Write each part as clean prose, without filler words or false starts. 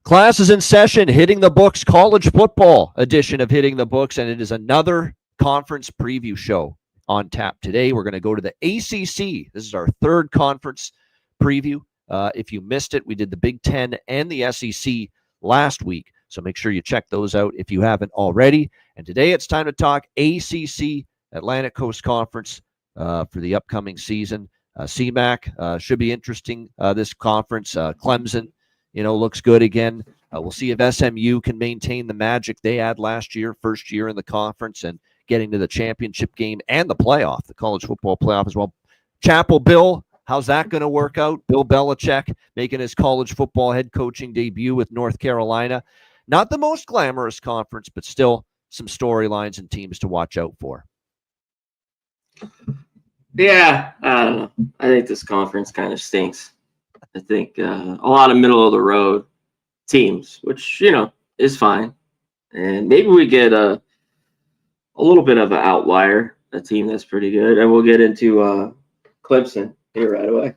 Class is in session, Hitting the Books, college football edition of Hitting the Books, and it is another conference preview show on tap today. We're going to go to the ACC. This is our third conference preview. If you missed it, we did the Big Ten and the SEC last week, so make sure you check those out if you haven't already. And today it's time to talk ACC, Atlantic Coast Conference, for the upcoming season. CMAC should be interesting, this conference. Clemson, looks good again. We'll see if SMU can maintain the magic they had last year, first year in the conference, and getting to the championship game and the playoff, the college football playoff as well. Chapel Bill, how's that going to work out? Bill Belichick making his college football head coaching debut with North Carolina. Not the most glamorous conference, but still some storylines and teams to watch out for. Yeah, I don't know. I think this conference kind of stinks. I think a lot of middle-of-the-road teams, which, is fine. And maybe we get a little bit of an outlier, a team that's pretty good. And we'll get into Clemson here right away.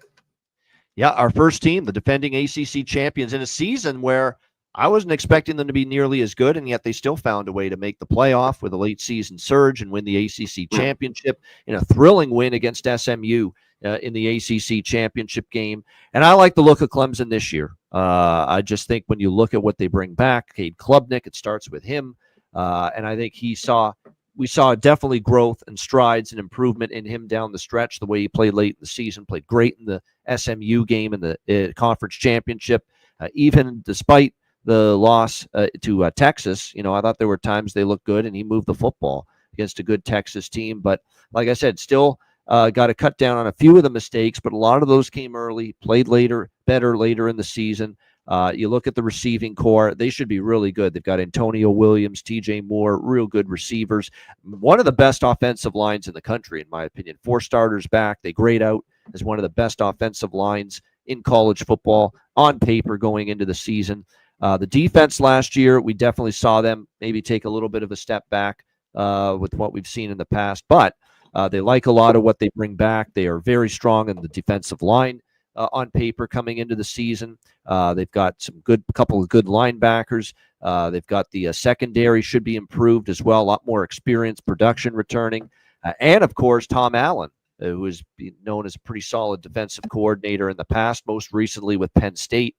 Yeah, our first team, the defending ACC champions, in a season where I wasn't expecting them to be nearly as good, and yet they still found a way to make the playoff with a late-season surge and win the ACC championship in a thrilling win against SMU in the ACC championship game. And I like the look of Clemson this year. I just think when you look at what they bring back, Cade Klubnik, it starts with him. And I think we saw definitely growth and strides and improvement in him down the stretch, the way he played late in the season, played great in the SMU game in the conference championship, even despite the loss to Texas. I thought there were times they looked good, and he moved the football against a good Texas team. But like I said, still got to cut down on a few of the mistakes, but a lot of those came early, played better later in the season. You look at the receiving core, they should be really good. They've got Antonio Williams, TJ Moore, real good receivers. One of the best offensive lines in the country, in my opinion. 4 starters back. They grade out as one of the best offensive lines in college football on paper going into the season. The defense last year, we definitely saw them maybe take a little bit of a step back with what we've seen in the past, but they like a lot of what they bring back. They are very strong in the defensive line on paper coming into the season. They've got couple of good linebackers. They've got the secondary should be improved as well. A lot more experience, production returning. And, of course, Tom Allen, who is known as a pretty solid defensive coordinator in the past, most recently with Penn State.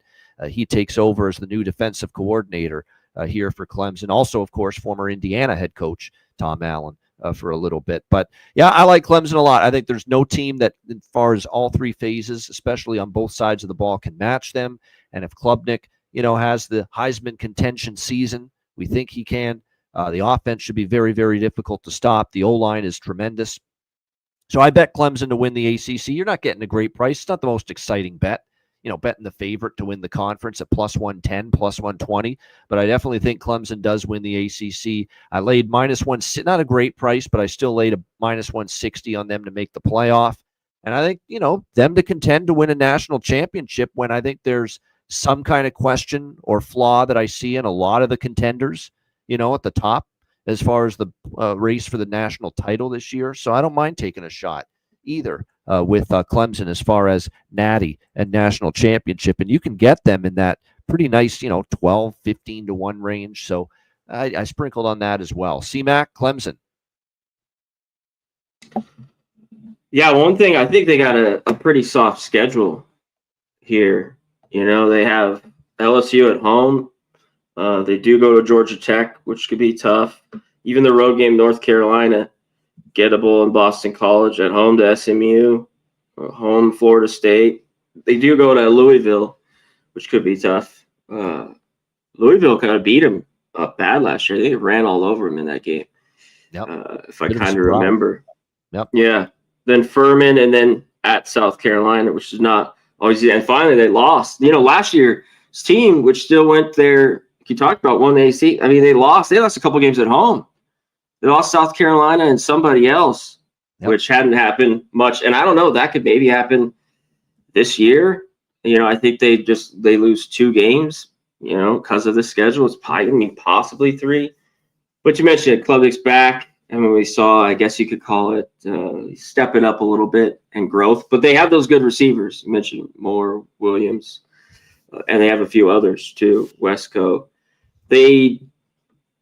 He takes over as the new defensive coordinator here for Clemson. Also, of course, former Indiana head coach Tom Allen for a little bit. But, yeah, I like Clemson a lot. I think there's no team that, as far as all three phases, especially on both sides of the ball, can match them. And if Klubnik, has the Heisman contention season, we think he can. The offense should be very, very difficult to stop. The O-line is tremendous. So I bet Clemson to win the ACC. You're not getting a great price. It's not the most exciting bet. Betting the favorite to win the conference at plus 110, plus 120. But I definitely think Clemson does win the ACC. I laid -1, not a great price, but I still laid a -160 on them to make the playoff. And I think, them to contend to win a national championship when I think there's some kind of question or flaw that I see in a lot of the contenders, at the top as far as the race for the national title this year. So I don't mind taking a shot either. With Clemson as far as natty and national championship. And you can get them in that pretty nice, 12, 15 to 1 range. So I sprinkled on that as well. CMAC, Clemson. Yeah, one thing, I think they got a pretty soft schedule here. They have LSU at home. They do go to Georgia Tech, which could be tough. Even the road game, North Carolina, gettable in Boston College, at home to SMU, home Florida State. They do go to Louisville, which could be tough. Louisville kind of beat them up bad last year. They ran all over them in that game, if I kind of remember. Yep. Yeah. Then Furman, and then at South Carolina, which is not always. And finally, they lost. Last year's team, which still went there, you talked about, won the AC. I mean, they lost. They lost a couple games at home. They lost South Carolina and somebody else, which hadn't happened much. And I don't know, that could maybe happen this year. I think they lose 2 games, because of the schedule. It's probably, possibly 3. But you mentioned Klubnik's back. And when we saw, I guess you could call it stepping up a little bit and growth. But they have those good receivers. You mentioned Moore, Williams. and they have a few others too. Westco. They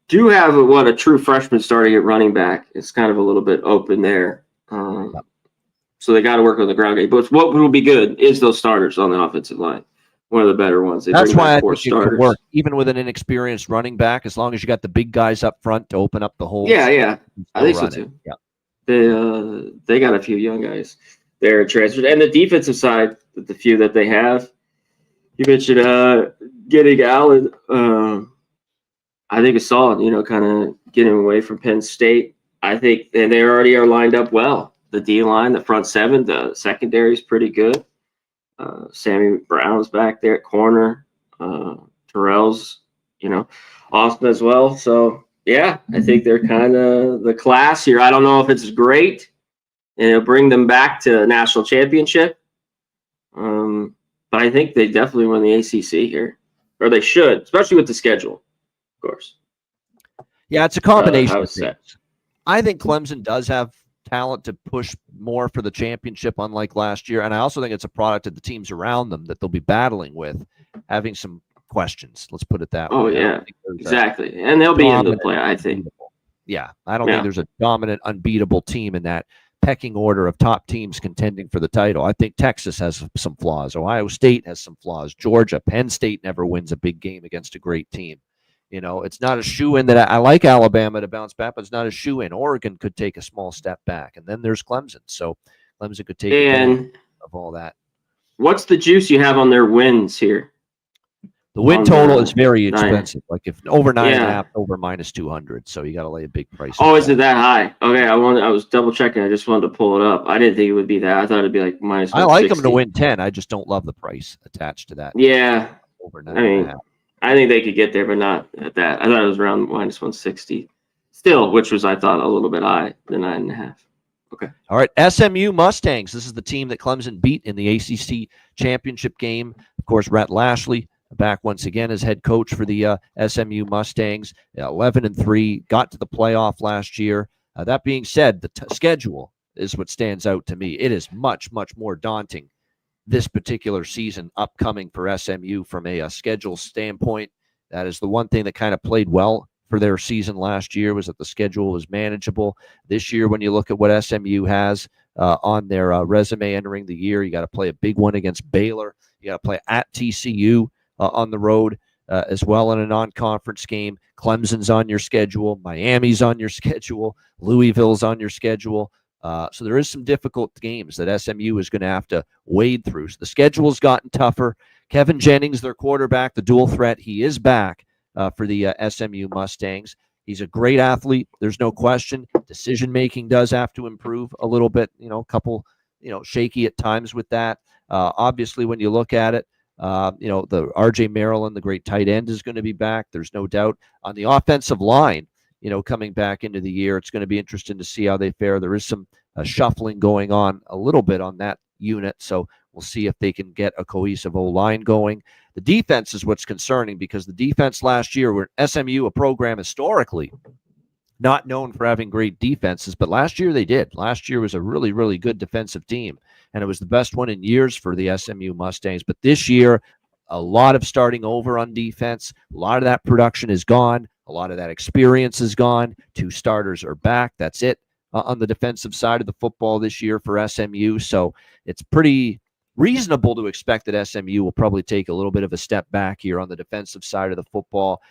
do have a true freshman starting at running back. It's kind of a little bit open there. So they got to work on the ground game. But what will be good is those starters on the offensive line. One of the better ones. That's why I think it could work, even with an inexperienced running back, as long as you got the big guys up front to open up the holes. Yeah. I think so too. Yeah. They got a few young guys there transferred. And the defensive side, the few that they have, you mentioned getting Allen, I think it's solid, kind of getting away from Penn State. I think, and they already are lined up well. The D-line, the front seven, the secondary is pretty good. Sammy Brown's back there at corner. Terrell's, awesome as well. So, yeah, I think they're kind of the class here. I don't know if it's great and it'll bring them back to a national championship. But I think they definitely win the ACC here, or they should, especially with the schedule, of course. Yeah, it's a combination of things. I think Clemson does have talent to push more for the championship, unlike last year. And I also think it's a product of the teams around them that they'll be battling with, having some questions. Let's put it that way. Oh, yeah, exactly. And they'll be in the play, I think. Yeah, I don't think there's a dominant, unbeatable team in that pecking order of top teams contending for the title. I think Texas has some flaws. Ohio State has some flaws. Georgia, Penn State never wins a big game against a great team. It's not a shoe-in that I like Alabama to bounce back, but it's not a shoe-in. Oregon could take a small step back, and then there's Clemson. So Clemson could take advantage of all that. What's the juice you have on their wins here? The win total is very expensive. Like if over 9.5, over -200. So you got to lay a big price. Oh, is it that high? Okay, I was double checking. I just wanted to pull it up. I didn't think it would be that. I thought it'd be like -160. I like them to win 10. I just don't love the price attached to that. Yeah, over 9.5. I think they could get there, but not at that. I thought it was around -160. Still, which was, I thought, a little bit high, the 9.5. Okay. All right. SMU Mustangs. This is the team that Clemson beat in the ACC championship game. Of course, Rhett Lashley back once again as head coach for the SMU Mustangs. 11-3, got to the playoff last year. That being said, the schedule is what stands out to me. It is much, much more daunting this particular season upcoming for SMU from a schedule standpoint. That is the one thing that kind of played well for their season last year, was that the schedule was manageable. This year, when you look at what SMU has on their resume entering the year, you got to play a big one against Baylor. You got to play at TCU on the road as well in a non-conference game. Clemson's on your schedule. Miami's on your schedule. Louisville's on your schedule. So there is some difficult games that SMU is going to have to wade through. So the schedule's gotten tougher. Kevin Jennings, their quarterback, the dual threat, he is back for the SMU Mustangs. He's a great athlete. There's no question. Decision-making does have to improve a little bit, a couple, shaky at times with that. Obviously, when you look at it, the RJ Maryland, the great tight end, is going to be back. There's no doubt. On the offensive line, coming back into the year, it's going to be interesting to see how they fare. There is some shuffling going on a little bit on that unit, so we'll see if they can get a cohesive O-line going. The defense is what's concerning, because the defense last year, were SMU, a program historically not known for having great defenses, but last year they did. Last year was a really, really good defensive team, and it was the best one in years for the SMU Mustangs. But this year, a lot of starting over on defense. A lot of that production is gone. A lot of that experience is gone. 2 starters are back. That's it on the defensive side of the football this year for SMU. So it's pretty reasonable to expect that SMU will probably take a little bit of a step back here on the defensive side of the football.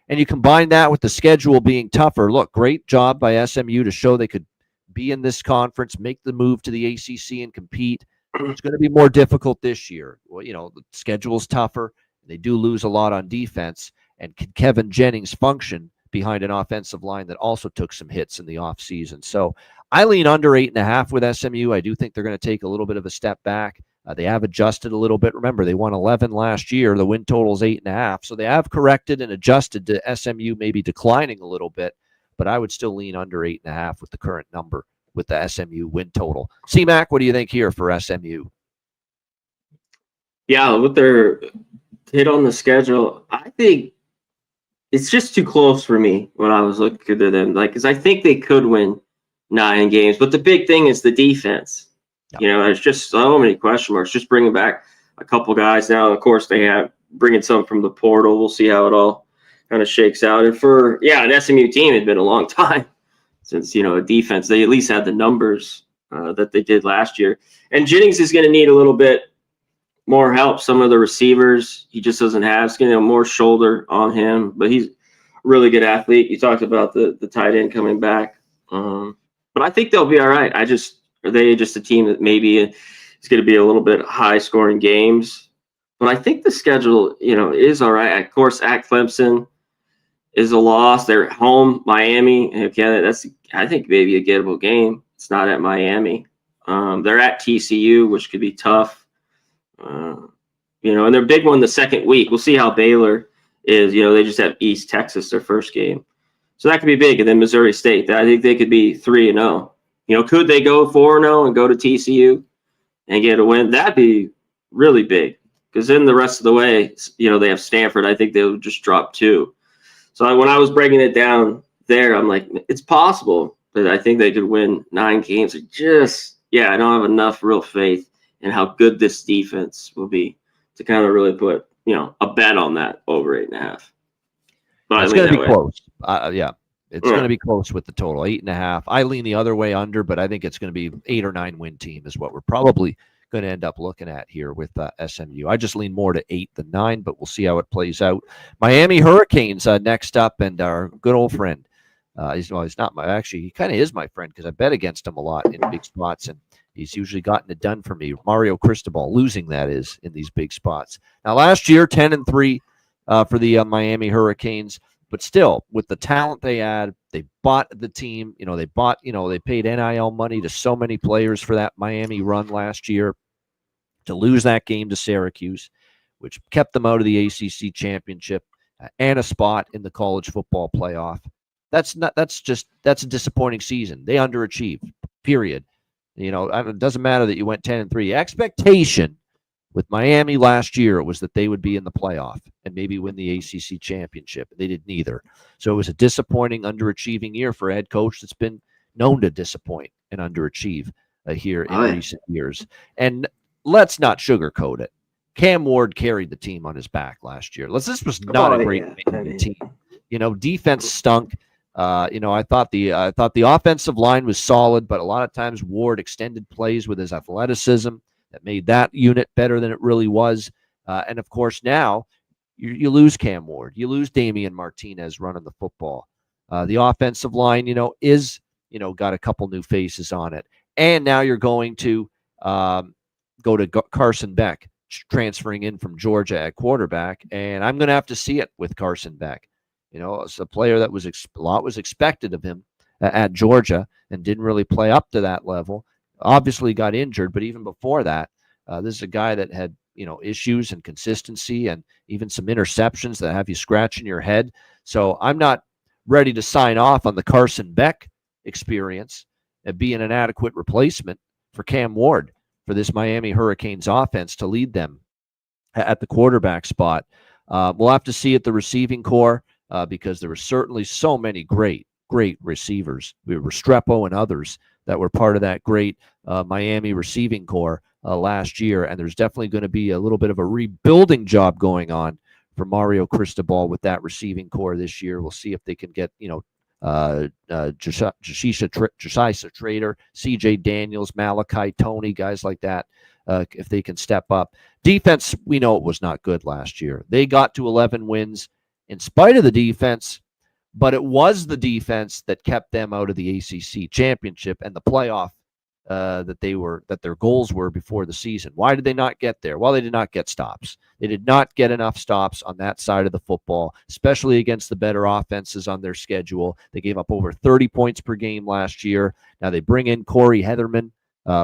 And you combine that with the schedule being tougher. Look, great job by SMU to show they could be in this conference, make the move to the ACC and compete. It's going to be more difficult this year. Well, the schedule's tougher. They do lose a lot on defense. And can Kevin Jennings function behind an offensive line that also took some hits in the offseason? So I lean under 8.5 with SMU. I do think they're going to take a little bit of a step back. They have adjusted a little bit. Remember, they won 11 last year. The win total is 8.5. So they have corrected and adjusted to SMU maybe declining a little bit, but I would still lean under 8.5 with the current number with the SMU win total. C-Mac, what do you think here for SMU? Yeah, with their hit on the schedule, I think it's just too close for me when I was looking at them. Because I think they could win 9 games, but the big thing is the defense. Yep. There's just so many question marks. Just bringing back a couple guys now. Of course, they have bringing some from the portal. We'll see how it all kind of shakes out. And for an SMU team, it's been a long time since a defense. They at least had the numbers that they did last year. And Jennings is going to need a little bit more help. Some of the receivers he just doesn't have. It's going to have more shoulder on him, but he's a really good athlete. You talked about the tight end coming back, but I think they'll be all right. Are they just a team that maybe is going to be a little bit high scoring games? But I think the schedule, is all right. Of course, at Clemson is a loss. They're at home, Miami. And again, that's, I think, maybe a gettable game. It's not at Miami. They're at TCU, which could be tough. And their big one the second week. We'll see how Baylor is. They just have East Texas their first game, so that could be big. And then Missouri State. I think they could be 3-0. Could they go 4-0 and go to TCU and get a win? That'd be really big, because then the rest of the way, they have Stanford. I think they would just drop 2. So when I was breaking it down there, I'm like, it's possible that I think they could win 9 games. I don't have enough real faith in how good this defense will be to kind of really put, a bet on that over 8.5. But it's going to be close. It's going to be close with the total 8.5. I lean the other way under, but I think it's going to be 8 or 9 win team is what we're probably going to end up looking at here with SMU. I just lean more to 8 than 9, but we'll see how it plays out. Miami Hurricanes next up, and our good old friend. He's not he kind of is my friend, because I bet against him a lot in big spots, and he's usually gotten it done for me. Mario Cristobal, losing that is in these big spots. Now last year, 10-3 for the Miami Hurricanes. But still, with the talent they had, they bought the team. They paid NIL money to so many players for that Miami run last year. To lose that game to Syracuse, which kept them out of the ACC championship and a spot in the college football playoff. That's a disappointing season. They underachieved, period. It doesn't matter that you went 10-3. Expectation with Miami last year was that they would be in the playoff and maybe win the ACC championship. They did neither. So it was a disappointing, underachieving year for a head coach that's been known to disappoint and underachieve here in recent years. And let's not sugarcoat it. Cam Ward carried the team on his back last year. This was not a great team. Defense stunk. I thought the offensive line was solid, but a lot of times Ward extended plays with his athleticism that made that unit better than it really was. And of course, now you lose Cam Ward, you lose Damian Martinez running the football. The offensive line, is got a couple new faces on it, and now you're going to go to Carson Beck, transferring in from Georgia at quarterback, and I'm going to have to see it with Carson Beck. It's a player that was a lot was expected of him at Georgia and didn't really play up to that level. Obviously got injured, but even before that, this is a guy that had issues and consistency and even some interceptions that have you scratching your head. So I'm not ready to sign off on the Carson Beck experience and being an adequate replacement for Cam Ward for this Miami Hurricanes offense to lead them at the quarterback spot. We'll have to see at the receiving core because there were certainly so many great receivers. We were Restrepo and others that were part of that great Miami receiving core last year. And there's definitely going to be a little bit of a rebuilding job going on for Mario Cristobal with that receiving core this year. We'll see if they can get, Josiah Trader, CJ Daniels, Malachi Tony, guys like that, if they can step up. Defense, we know it was not good last year. They got to 11 wins in spite of the defense, but it was the defense that kept them out of the ACC championship and the playoff that their goals were before the season. Why did they not get there? Well, they did not get stops. They did not get enough stops on that side of the football, especially against the better offenses on their schedule. They gave up over 30 points per game last year. Now they bring in Corey Heatherman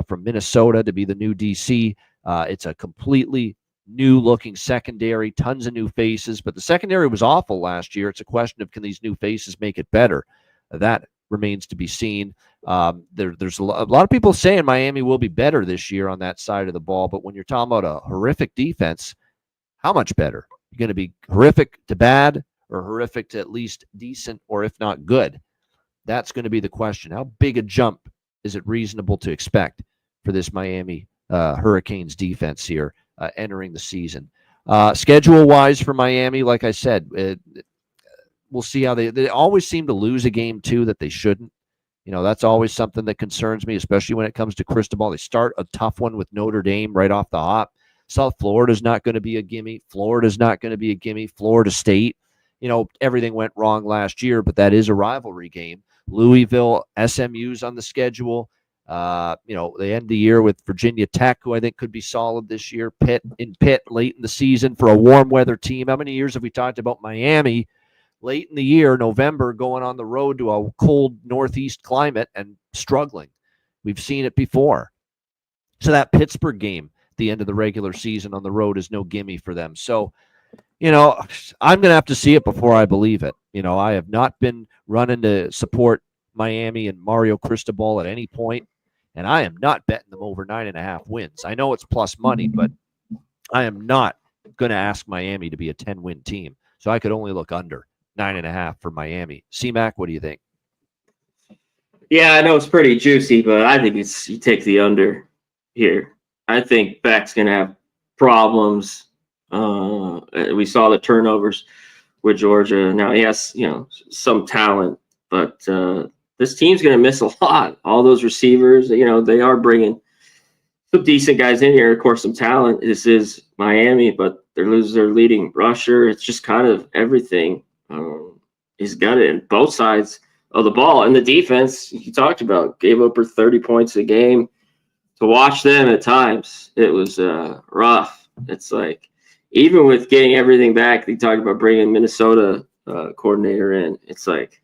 from Minnesota to be the new DC. It's a completely new-looking secondary, tons of new faces, but the secondary was awful last year. It's a question of, can these new faces make it better? That remains to be seen. There's a lot of people saying Miami will be better this year on that side of the ball, but when you're talking about a horrific defense, how much better? You're going to be horrific to bad or horrific to at least decent or if not good? That's going to be the question. How big a jump is it reasonable to expect for this Miami Hurricanes defense here entering the season? Schedule-wise for Miami, like I said, we'll see how they always seem to lose a game, too, that they shouldn't. That's always something that concerns me, especially when it comes to Cristobal. They start a tough one with Notre Dame right off the hop. South Florida's not going to be a gimme. Florida's not going to be a gimme. Florida State, everything went wrong last year, but that is a rivalry game. Louisville, SMU's on the schedule. They end the year with Virginia Tech, who I think could be solid this year. Pitt late in the season for a warm weather team. How many years have we talked about Miami late in the year, November, going on the road to a cold northeast climate and struggling? We've seen it before. So that Pittsburgh game at the end of the regular season on the road is no gimme for them. So, I'm going to have to see it before I believe it. I have not been running to support Miami and Mario Cristobal at any point, and I am not betting them over 9.5 wins. I know it's plus money, but I am not going to ask Miami to be a 10-win team. So I could only look under 9.5 for Miami. C-Mac, what do you think? Yeah, I know it's pretty juicy, but I think you take the under here. I think Beck's going to have problems. We saw the turnovers with Georgia. Now he has, some talent, but this team's going to miss a lot. All those receivers, they are bringing some decent guys in here. Of course, some talent. This is Miami, but they're losing their leading rusher. It's just kind of everything. He's got it in both sides of the ball. And the defense, you talked about, gave up 30 points a game. To watch them at times, it was rough. It's like, even with getting everything back, they talked about bringing Minnesota coordinator in. It's like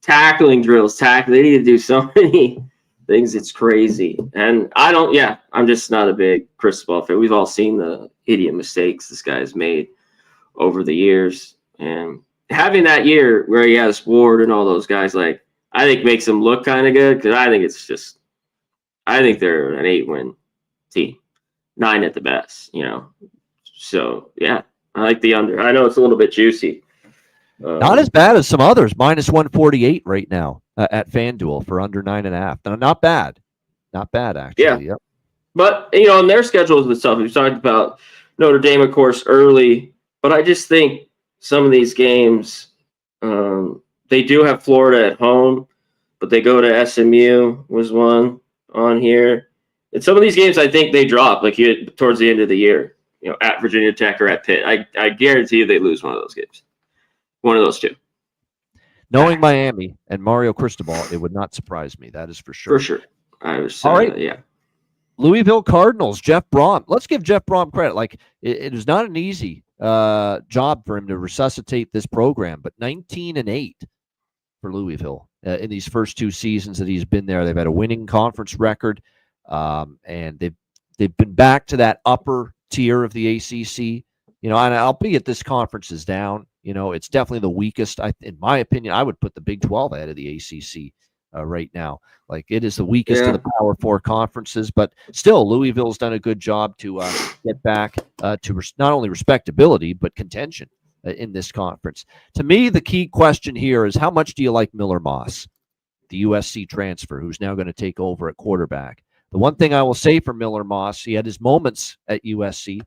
tackling drills, They need to do so many things. It's crazy. And I'm just not a big Cristobal fan. We've all seen the idiot mistakes this guy's made over the years. And having that year where he has Ward and all those guys, I think makes him look kind of good, because I think they're an 8-win team, 9 at the best, So, yeah, I like the under. I know it's a little bit juicy. Not as bad as some others. Minus 148 right now at FanDuel for under 9.5. No, not bad. Not bad, actually. Yeah. Yep. But, on their schedules and stuff, we talked about Notre Dame, of course, early. But I just think some of these games, they do have Florida at home, but they go to SMU was one on here. And some of these games, I think they drop towards the end of the year. At Virginia Tech or at Pitt. I guarantee you they lose one of those games. One of those two. Knowing Miami and Mario Cristobal, it would not surprise me. That is for sure. For sure. I was all right. Yeah. Louisville Cardinals, Jeff Brom. Let's give Jeff Brom credit. It is not an easy job for him to resuscitate this program, but 19-8 for Louisville in these first 2 seasons that he's been there. They've had a winning conference record, and they've been back to that upper tier of the ACC, and albeit this conference is down, it's definitely the weakest. In my opinion, I would put the Big 12 ahead of the ACC right now. It is the weakest of the Power 4 conferences, but still, Louisville's done a good job to get back to not only respectability but contention in this conference. To me, the key question here is, how much do you like Miller Moss, the USC transfer, who's now going to take over at quarterback? The one thing I will say for Miller Moss, he had his moments at USC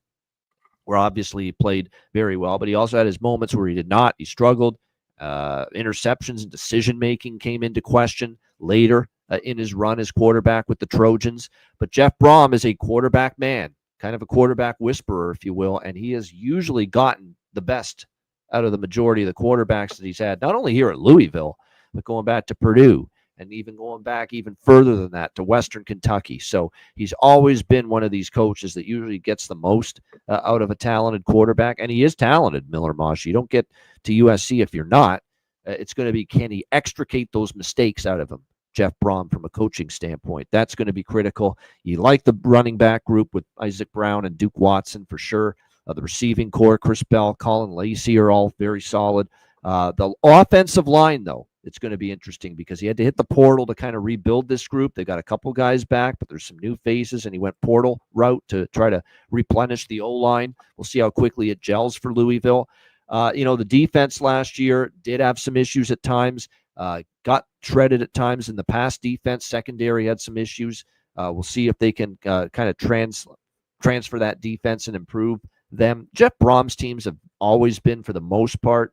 where obviously he played very well, but he also had his moments where he did not. He struggled. Interceptions and decision-making came into question later in his run as quarterback with the Trojans. But Jeff Brom is a quarterback man, kind of a quarterback whisperer, if you will, and he has usually gotten the best out of the majority of the quarterbacks that he's had, not only here at Louisville, but going back to Purdue, and even going back even further than that to Western Kentucky. So he's always been one of these coaches that usually gets the most out of a talented quarterback, and he is talented, Miller Moss. You don't get to USC if you're not. It's going to be, can he extricate those mistakes out of him, Jeff Brom, from a coaching standpoint? That's going to be critical. You like the running back group with Isaac Brown and Duke Watson for sure. The receiving core, Chris Bell, Colin Lacey are all very solid. The offensive line, though, it's going to be interesting because he had to hit the portal to kind of rebuild this group. They got a couple guys back, but there's some new faces, and he went portal route to try to replenish the O-line. We'll see how quickly it gels for Louisville. The defense last year did have some issues at times, got shredded at times in the pass defense. Secondary had some issues. We'll see if they can kind of transfer that defense and improve them. Jeff Brom's teams have always been, for the most part,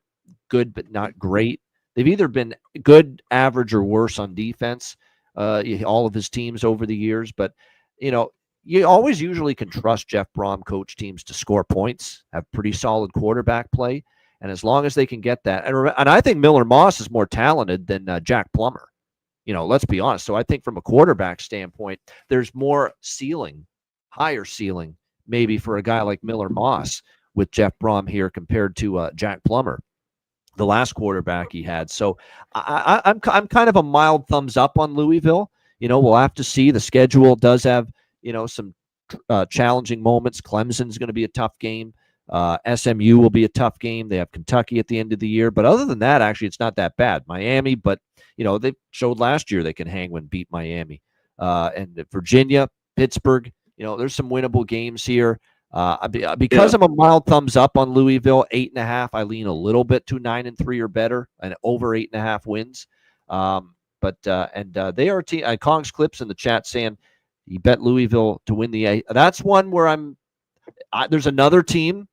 good but not great. They've either been good, average, or worse on defense, all of his teams over the years. But, you always usually can trust Jeff Brom coach teams to score points, have pretty solid quarterback play. And as long as they can get that, and I think Miller Moss is more talented than Jack Plummer. Let's be honest. So I think from a quarterback standpoint, there's more ceiling, higher ceiling, maybe for a guy like Miller Moss with Jeff Brom here compared to Jack Plummer, the last quarterback he had. So I'm kind of a mild thumbs up on Louisville. We'll have to see. The schedule does have, some challenging moments. Clemson's going to be a tough game. SMU will be a tough game. They have Kentucky at the end of the year. But other than that, actually, it's not that bad. Miami, but, they showed last year they can hang when beat Miami. And Virginia, Pittsburgh, there's some winnable games here. Because I'm a mild thumbs up on Louisville, 8.5, I lean a little bit to 9-3 or better, and over 8.5 wins. But they are Kong's Clips in the chat saying he bet Louisville to win the A. That's one where there's another team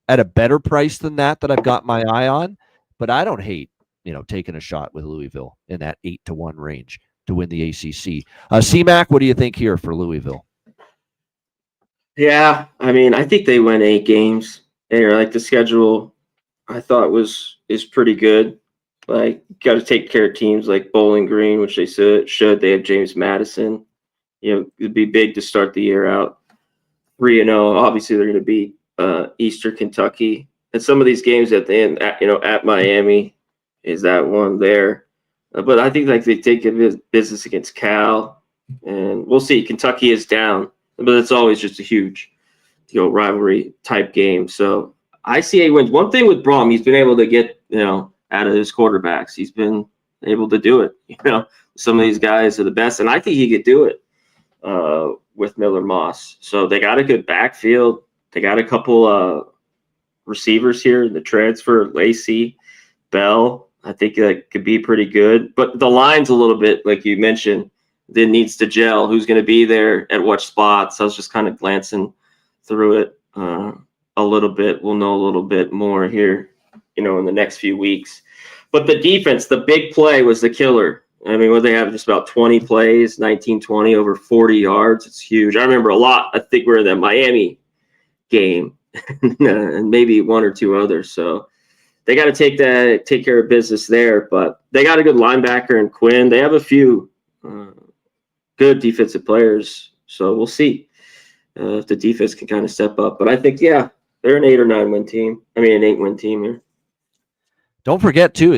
at a better price than that I've got my eye on, but I don't hate taking a shot with Louisville in that 8-1 range to win the ACC. CMAC, what do you think here for Louisville? Yeah, I think they win 8 games. The schedule, I thought is pretty good. Got to take care of teams like Bowling Green, which they should. They have James Madison. It'd be big to start the year out. 3-0. Obviously, they're going to beat Eastern Kentucky, and some of these games at the end, at Miami, is that one there. But I think they take business against Cal, and we'll see. Kentucky is down, but it's always just a huge, rivalry type game. So I see 8 wins. One thing with Brom, he's been able to get out of his quarterbacks. He's been able to do it. Some of these guys are the best, and I think he could do it with Miller Moss. So they got a good backfield. They got a couple receivers here. The transfer, Lacey, Bell, I think that could be pretty good. But the line's a little bit, like you mentioned, then needs to gel. Who's going to be there at what spots? I was just kind of glancing through it a little bit. We'll know a little bit more here, in the next few weeks. But the defense, the big play was the killer. What they have, just about 20 plays, 19-20, over 40 yards. It's huge. I remember a lot. I think we're in the Miami game and maybe 1 or 2 others. So they got to take care of business there. But they got a good linebacker in Quinn. They have a few good defensive players. So we'll see if the defense can kind of step up. But I think, they're an 8 or 9 win team. An 8-win team here. Don't forget, too,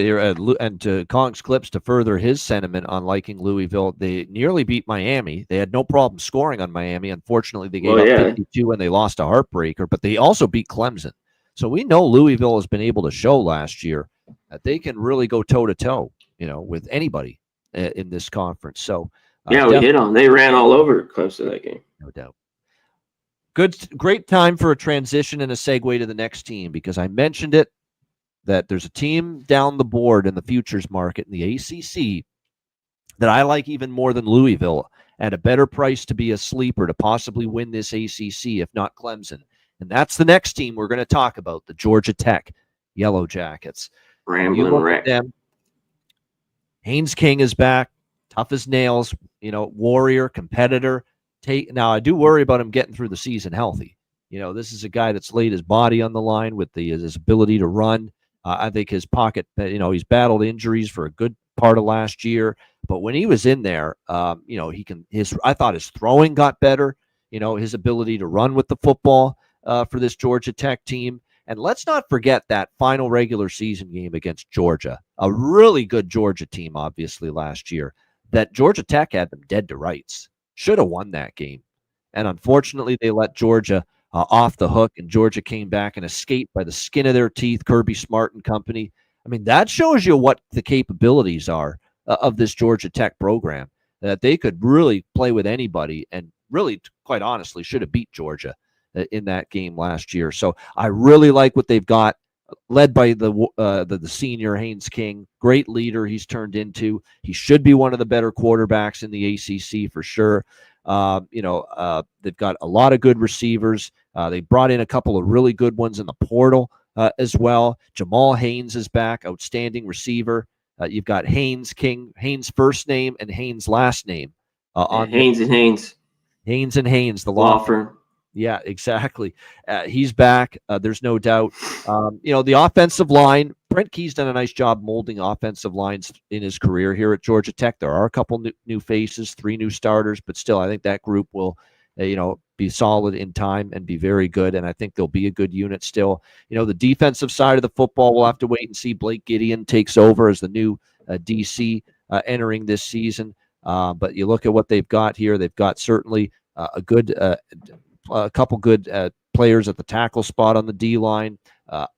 and to Kong's Clips, to further his sentiment on liking Louisville, they nearly beat Miami. They had no problem scoring on Miami. Unfortunately, they gave up 52 and they lost a heartbreaker, but they also beat Clemson. So we know Louisville has been able to show last year that they can really go toe-to-toe, with anybody in this conference. So we hit on. They ran all over Clemson that game. No doubt. Great time for a transition and a segue to the next team, because I mentioned it, that there's a team down the board in the futures market in the ACC that I like even more than Louisville, at a better price to be a sleeper to possibly win this ACC, if not Clemson. And that's the next team we're going to talk about, the Georgia Tech Yellow Jackets. Rambling wreck. Haynes King is back, tough as nails, warrior, competitor. Now, I do worry about him getting through the season healthy. This is a guy that's laid his body on the line with his ability to run. I think his pocket, he's battled injuries for a good part of last year, but when he was in there, I thought his throwing got better, his ability to run with the football for this Georgia Tech team. And let's not forget that final regular season game against Georgia, a really good Georgia team, obviously, last year, that Georgia Tech had them dead to rights. Should have won that game. And unfortunately, they let Georgia off the hook, and Georgia came back and escaped by the skin of their teeth. Kirby Smart and company. That shows you what the capabilities are of this Georgia Tech program, that they could really play with anybody, and really, quite honestly, should have beat Georgia in that game last year. So I really like what they've got, led by the senior Haynes King. Great leader he's turned into. He should be one of the better quarterbacks in the ACC for sure. They've got a lot of good receivers. They brought in a couple of really good ones in the portal as well. Jamal Haynes is back, outstanding receiver. You've got Haynes first name and Haynes last name on Haynes and Haynes. Haynes and Haynes, the law firm. Yeah, exactly. He's back. There's no doubt. The offensive line, Brent Key's done a nice job molding offensive lines in his career here at Georgia Tech. There are a couple new faces, 3 new starters, but still, I think that group will, be solid in time and be very good. And I think they'll be a good unit still. The defensive side of the football, we'll have to wait and see. Blake Gideon takes over as the new DC entering this season. But you look at what they've got here. They've got certainly a couple good players at the tackle spot on the D line.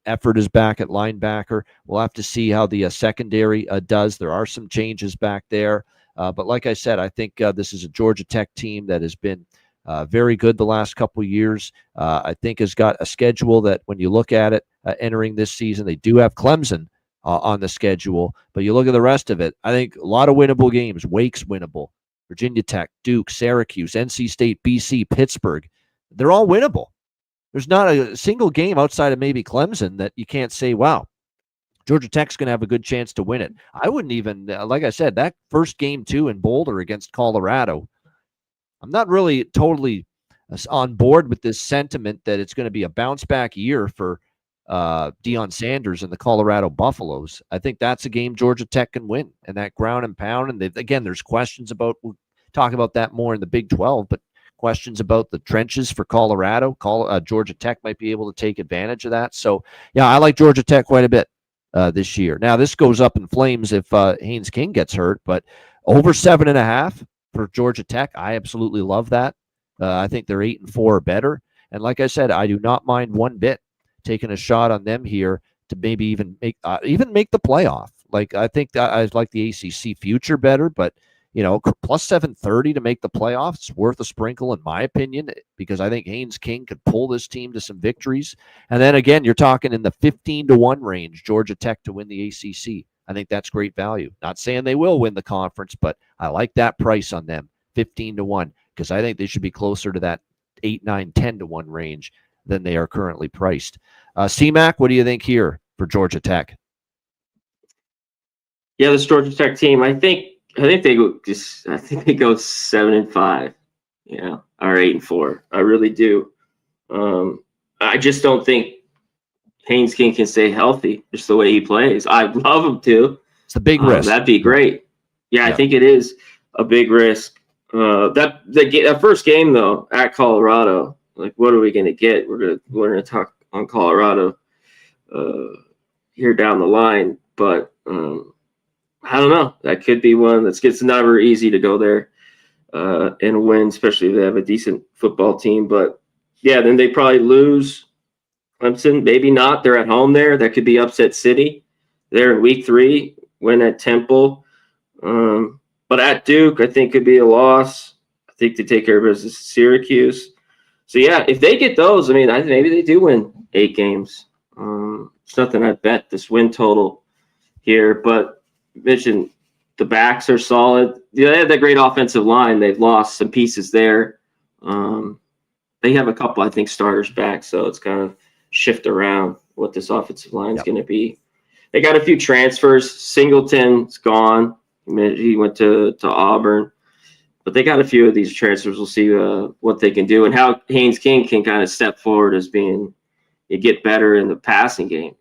Effort is back at linebacker. We'll have to see how the secondary does. There are some changes back there. But like I said, I think this is a Georgia Tech team that has been very good the last couple of years. I think has got a schedule that when you look at it entering this season, they do have Clemson on the schedule. But you look at the rest of it, I think a lot of winnable games. Wake's winnable. Virginia Tech, Duke, Syracuse, NC State, BC, Pittsburgh. They're all winnable. There's not a single game outside of maybe Clemson that you can't say, wow, Georgia Tech's going to have a good chance to win it. I wouldn't even, like I said, that first game too in Boulder against Colorado, I'm not really totally on board with this sentiment that it's going to be a bounce back year for Deion Sanders and the Colorado Buffaloes. I think that's a game Georgia Tech can win, and that ground and pound. And again, there's questions about, we'll talk about that more in the Big 12, but questions about the trenches for Colorado. Georgia Tech might be able to take advantage of that. So, yeah, I like Georgia Tech quite a bit this year. Now, this goes up in flames if Haynes King gets hurt, but over 7.5 for Georgia Tech, I absolutely love that. I think they're 8-4 or better. And like I said, I do not mind one bit taking a shot on them here to maybe even make the playoff. Like, I think I like the ACC future better, but plus 730 to make the playoffs, it's worth a sprinkle in my opinion, because I think Haynes King could pull this team to some victories. And then again, you're talking in the 15-1 range, Georgia Tech to win the ACC. I think that's great value. Not saying they will win the conference, but I like that price on them, 15-1, because I think they should be closer to that 8, 9, 10-1 range than they are currently priced. CMAC, what do you think here for Georgia Tech? Yeah, this Georgia Tech team, I think they go 7-5, or 8-4. I really do. I just don't think Haynes King can stay healthy just the way he plays. I'd love him to. It's a big risk. That'd be great. Yeah, I think it is a big risk. That first game though at Colorado, like, what are we going to get? We're gonna talk on Colorado here down the line, but I don't know. That could be one that's gets never easy to go there and win, especially if they have a decent football team. But yeah, then they probably lose Clemson. Maybe not. They're at home there. That could be upset city. They're in week 3, win at Temple. But at Duke, I think could be a loss. I think they take care of business at Syracuse. So yeah, if they get those, I mean, maybe they do win 8 games. It's nothing I bet this win total here, but mentioned the backs are solid. Yeah, they have that great offensive line. They've lost some pieces there. They have a couple, I think, starters back, so it's kind of shift around what this offensive line is going to be. They got a few transfers. Singleton's gone. He went to Auburn. But they got a few of these transfers. We'll see what they can do and how Haynes King can kind of step forward as being you get better in the passing game.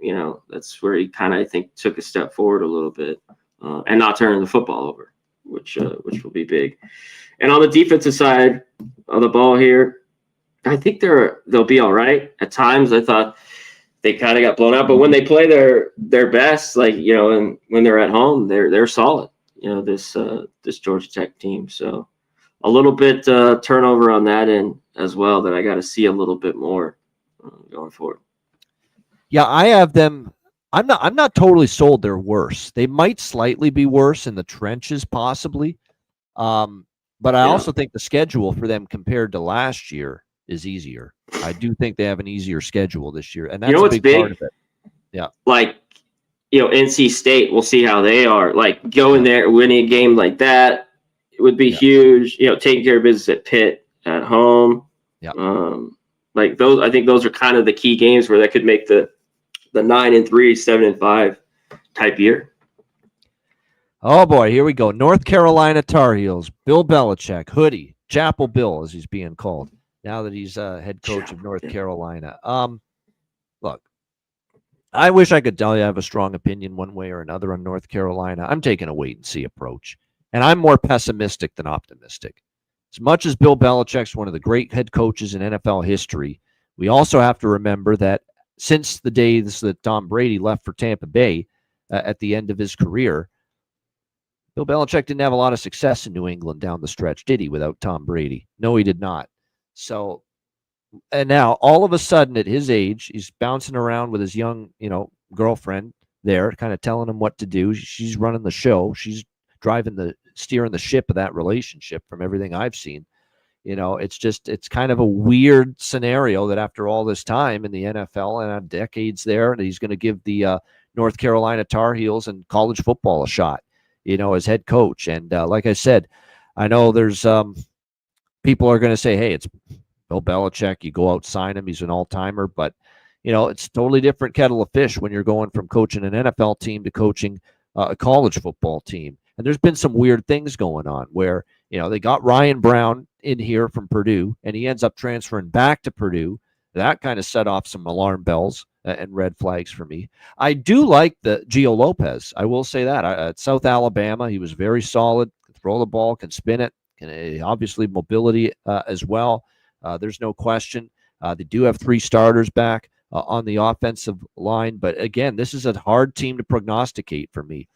That's where he kind of, I think, took a step forward a little bit and not turning the football over, which will be big. And on the defensive side of the ball here, I think they'll be all right. At times, I thought they kind of got blown out, but when they play their best, like and when they're at home, they're solid. This Georgia Tech team. So a little bit turnover on that end as well that I got to see a little bit more going forward. Yeah, I have them. I'm not totally sold they're worse. They might slightly be worse in the trenches, possibly. But I also think the schedule for them compared to last year is easier. I do think they have an easier schedule this year, and that's a big part of it. Yeah, like NC State. We'll see how they are. Like going there, winning a game like that, it would be huge. Taking care of business at Pitt at home. Yeah. Like those, I think those are kind of the key games where that could make the 9-3, 7-5 type year. Oh boy, here we go. North Carolina Tar Heels. Bill Belichick, Hoodie, Chapel Bill, as he's being called now that he's head coach of North Carolina. Look, I wish I could tell you I have a strong opinion one way or another on North Carolina. I'm taking a wait and see approach, and I'm more pessimistic than optimistic. As much as Bill Belichick's one of the great head coaches in NFL history, we also have to remember that since the days that Tom Brady left for Tampa Bay at the end of his career, Bill Belichick didn't have a lot of success in New England down the stretch, did he, without Tom Brady? No, he did not. So, and now all of a sudden at his age, he's bouncing around with his young, girlfriend there, kind of telling him what to do. She's running the show. She's steering the ship of that relationship from everything I've seen. It's kind of a weird scenario that after all this time in the NFL and decades there, and he's going to give the North Carolina Tar Heels and college football a shot, as head coach. And like I said, I know there's people are going to say, hey, it's Bill Belichick. You go out, sign him. He's an all-timer. But, it's a totally different kettle of fish when you're going from coaching an NFL team to coaching a college football team. And there's been some weird things going on where, they got Ryan Brown in here from Purdue, and he ends up transferring back to Purdue. That kind of set off some alarm bells and red flags for me. I do like the Gio Lopez. I will say that. At South Alabama, he was very solid. Can throw the ball, can spin it, can obviously mobility as well. There's no question. They do have 3 starters back on the offensive line. But again, this is a hard team to prognosticate for me.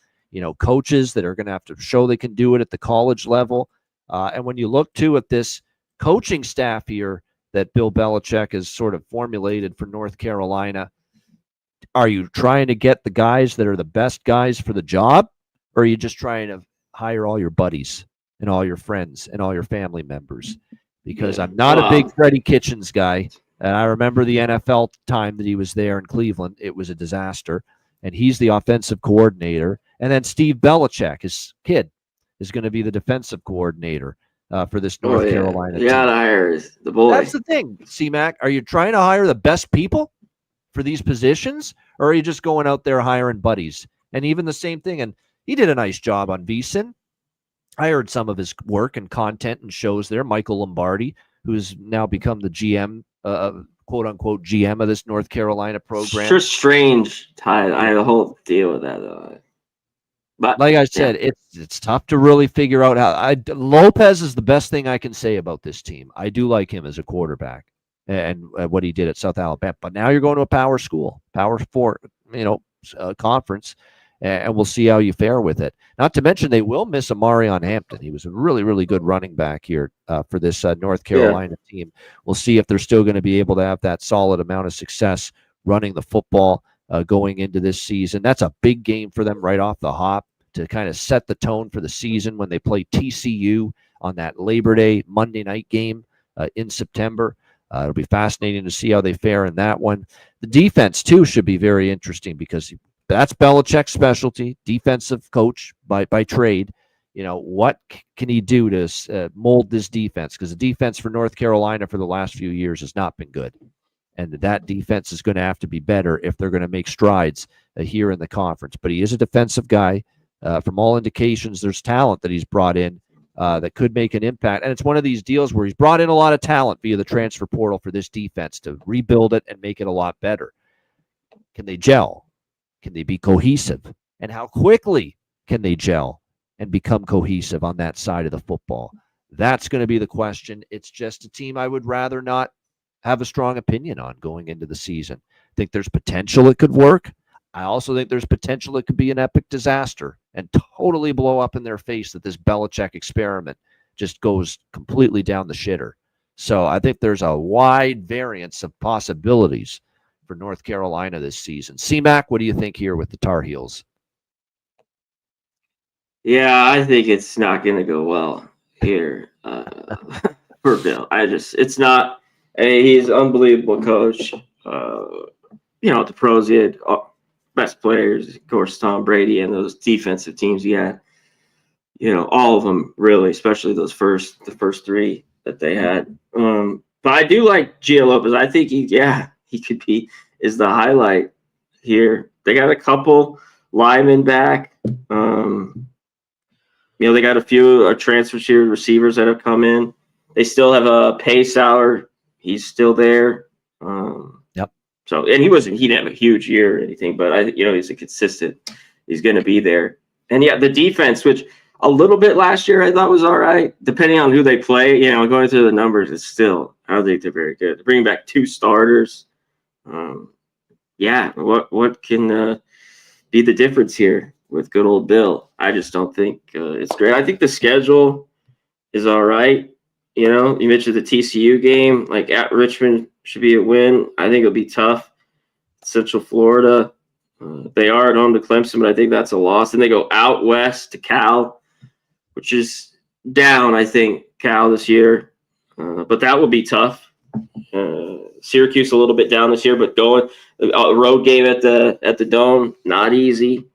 Coaches that are going to have to show they can do it at the college level. And when you look, too, at this coaching staff here that Bill Belichick has sort of formulated for North Carolina, are you trying to get the guys that are the best guys for the job, or are you just trying to hire all your buddies and all your friends and all your family members? Because I'm not a big Freddie Kitchens guy, and I remember the NFL time that he was there in Cleveland. It was a disaster, and he's the offensive coordinator. And then Steve Belichick, his kid, is going to be the defensive coordinator for this North Carolina team. Yeah, hires the boy. That's the thing, C-Mac. Are you trying to hire the best people for these positions, or are you just going out there hiring buddies? And even the same thing, and he did a nice job on VSiN. I heard some of his work and content and shows there. Michael Lombardi, who's now become the GM, quote-unquote GM of this North Carolina program. It's just strange. I had a whole deal with that. But like I said, it's tough to really figure out how. Lopez is the best thing I can say about this team. I do like him as a quarterback and what he did at South Alabama. But now you're going to a power school, Power 4, conference, and we'll see how you fare with it. Not to mention they will miss Amarion Hampton. He was a really, really good running back here for this North Carolina team. We'll see if they're still going to be able to have that solid amount of success running the football going into this season. That's a big game for them right off the hop to kind of set the tone for the season when they play TCU on that Labor Day Monday night game in September. It'll be fascinating to see how they fare in that one. The defense, too, should be very interesting because that's Belichick's specialty, defensive coach by trade. What can he do to mold this defense? Because the defense for North Carolina for the last few years has not been good. And that defense is going to have to be better if they're going to make strides here in the conference. But he is a defensive guy. From all indications, there's talent that he's brought in that could make an impact. And it's one of these deals where he's brought in a lot of talent via the transfer portal for this defense to rebuild it and make it a lot better. Can they gel? Can they be cohesive? And how quickly can they gel and become cohesive on that side of the football? That's going to be the question. It's just a team I would rather not have a strong opinion on going into the season. I think there's potential it could work. I also think there's potential it could be an epic disaster and totally blow up in their face that this Belichick experiment just goes completely down the shitter. So I think there's a wide variance of possibilities for North Carolina this season. C-Mac, what do you think here with the Tar Heels? Yeah, I think it's not going to go well here for Bill. It's not. He's an unbelievable coach. The pros, he had best players, of course, Tom Brady and those defensive teams he had. All of them really, especially the first 3 that they had. But I do like Gio Lopez. I think he could be is the highlight here. They got a couple linemen back. They got a few transfer receivers that have come in. They still have a Paysauer. He's still there. Yep. So, and he didn't have a huge year or anything, but he's a consistent. He's going to be there. And the defense, which a little bit last year I thought was all right, depending on who they play. Going through the numbers, it's still, I don't think they're very good. Bringing back 2 starters. What can be the difference here with good old Bill? I just don't think it's great. I think the schedule is all right. You mentioned the TCU game, like at Richmond should be a win. I think it'll be tough. Central Florida, they are at home to Clemson, but I think that's a loss. And they go out west to Cal, which is down, I think, Cal this year. But that will be tough. Syracuse a little bit down this year, but going a road game at the Dome, not easy.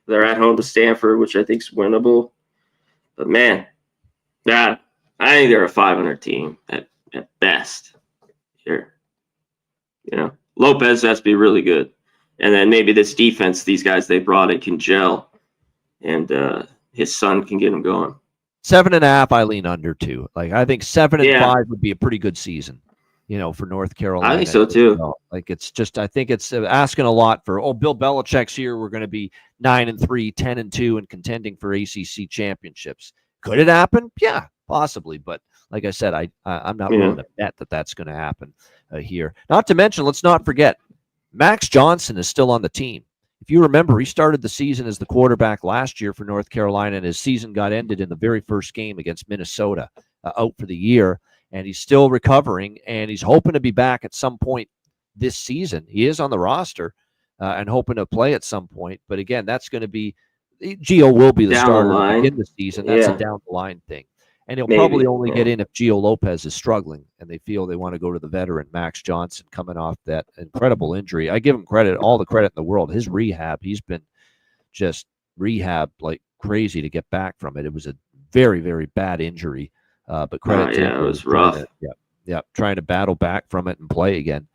They're at home to Stanford, which I think is winnable. But man, I think they're a 500 team at best here. Lopez has to be really good. And then maybe this defense, these guys they brought in can gel, and his son can get him going. 7.5, I lean under 2. Like, I think 7 and 5 would be a pretty good season, for North Carolina. I think so too. I think it's asking a lot for, Bill Belichick's here. We're going to be 9-3, 10-2, and contending for ACC championships. Could it happen? Yeah, possibly. But like I said, I'm not willing to bet that that's going to happen here. Not to mention, let's not forget, Max Johnson is still on the team. If you remember, he started the season as the quarterback last year for North Carolina, and his season got ended in the very first game against Minnesota, out for the year. And he's still recovering, and he's hoping to be back at some point this season. He is on the roster and hoping to play at some point. But again, that's going to be Gio will be the starter in the season. That's a down the line thing. And he'll probably only get in if Gio Lopez is struggling and they feel they want to go to the veteran Max Johnson coming off that incredible injury. I give him credit, all the credit in the world. His rehab, he's been just rehab like crazy to get back from it. It was a very, very bad injury. But credit to him. It was rough. Trying to battle back from it and play again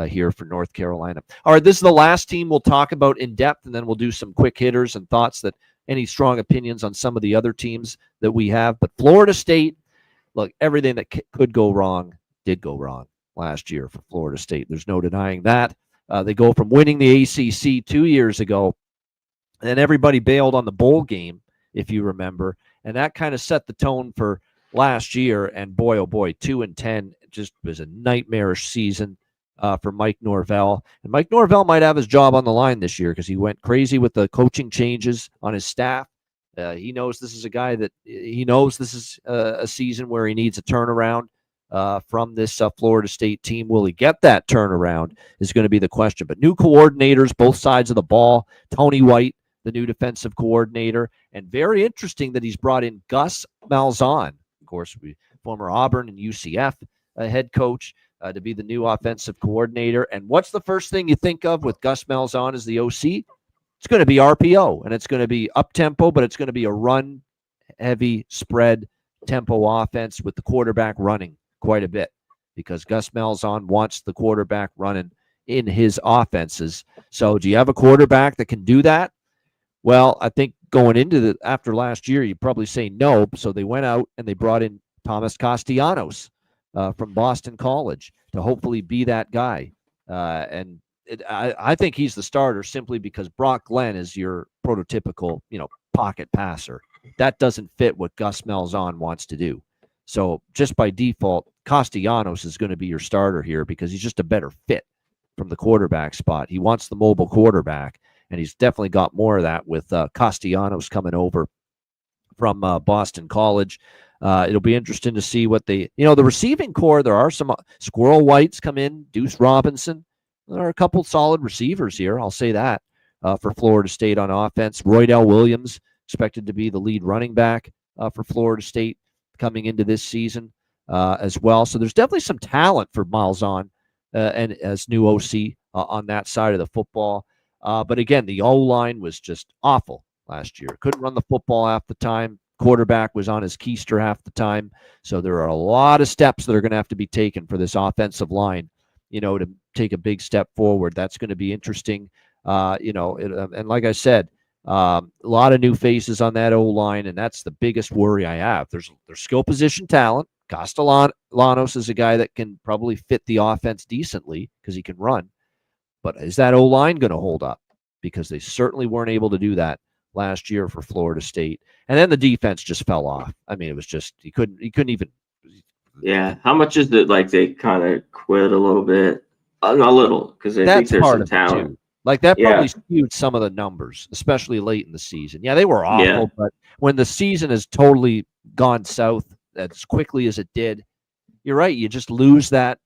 here for North Carolina. All right, this is the last team we'll talk about in depth, and then we'll do some quick hitters and thoughts that any strong opinions on some of the other teams that we have. But Florida State, look, everything that could go wrong did go wrong last year for Florida State. There's no denying that. They go from winning the ACC 2 years ago, and then everybody bailed on the bowl game, if you remember, and that kind of set the tone for last year. And boy, oh boy, 2-10 just was a nightmarish season for Mike Norvell. And Mike Norvell might have his job on the line this year because he went crazy with the coaching changes on his staff. He knows this is a guy that he knows this is a season where he needs a turnaround from this Florida State team. Will he get that turnaround is going to be the question. But new coordinators, both sides of the ball. Tony White, the new defensive coordinator, and very interesting that he's brought in Gus Malzahn, of course, former Auburn and UCF head coach, to be the new offensive coordinator. And what's the first thing you think of with Gus Malzahn as the OC? It's going to be RPO, and it's going to be up-tempo, but it's going to be a run-heavy spread tempo offense with the quarterback running quite a bit because Gus Malzahn wants the quarterback running in his offenses. So do you have a quarterback that can do that? Well, I think going into after last year, you'd probably say no. So they went out and they brought in Thomas Castellanos from Boston College to hopefully be that guy. I think he's the starter simply because Brock Glenn is your prototypical, pocket passer. That doesn't fit what Gus Malzahn wants to do. So just by default, Castellanos is going to be your starter here because he's just a better fit from the quarterback spot. He wants the mobile quarterback, and he's definitely got more of that with Castellanos coming over from Boston College. It'll be interesting to see what the receiving core. There are some Squirrel Whites come in, Deuce Robinson. There are a couple solid receivers here. I'll say that for Florida State on offense. Roydell Williams expected to be the lead running back for Florida State coming into this season as well. So there's definitely some talent for Malzahn and as new OC on that side of the football. But again, the O-line was just awful last year. Couldn't run the football half the time. quarterback was on his keister half the time. So there are a lot of steps that are going to have to be taken for this offensive line, to take a big step forward. That's going to be interesting. And like I said, a lot of new faces on that O-line, and that's the biggest worry I have. There's skill position talent. Castellanos is a guy that can probably fit the offense decently because he can run. But is that O-line going to hold up? Because they certainly weren't able to do that last year for Florida State. And then the defense just fell off. I mean, it was just he couldn't even. Yeah. How much is it like they kind of quit a little bit? A little, because I think there's some talent. Too. Like that probably skewed some of the numbers, especially late in the season. Yeah, they were awful, but when the season has totally gone south as quickly as it did, you're right. You just lose that,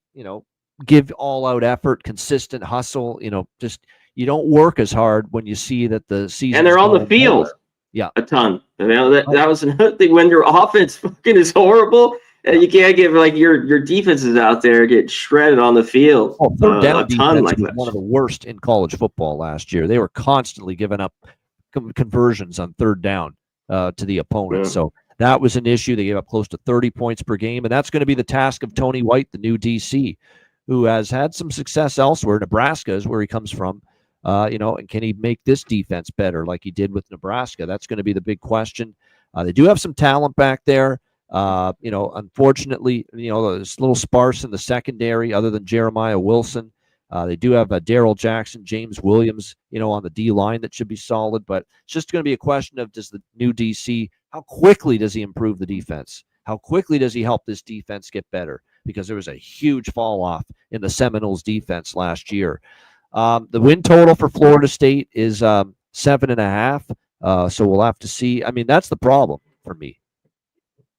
give all out effort, consistent hustle, just you don't work as hard when you see that the season. And they're on the field. Yeah. A ton. That was another thing when your offense fucking is horrible. You can't get your defense is out there getting shredded on the field. Oh, third down defense was one of the worst in college football last year. They were constantly giving up conversions on third down to the opponent. Yeah. So that was an issue. They gave up close to 30 points per game, and that's going to be the task of Tony White, the new DC, who has had some success elsewhere. Nebraska is where he comes from, and can he make this defense better like he did with Nebraska? That's going to be the big question. They do have some talent back there. Unfortunately, it's a little sparse in the secondary other than Jeremiah Wilson. They do have Darrell Jackson, James Williams, on the D line that should be solid, but it's just going to be a question of does the new DC, how quickly does he improve the defense? How quickly does he help this defense get better? Because there was a huge fall off in the Seminoles defense last year. The win total for Florida State is 7.5. So we'll have to see. I mean, that's the problem for me.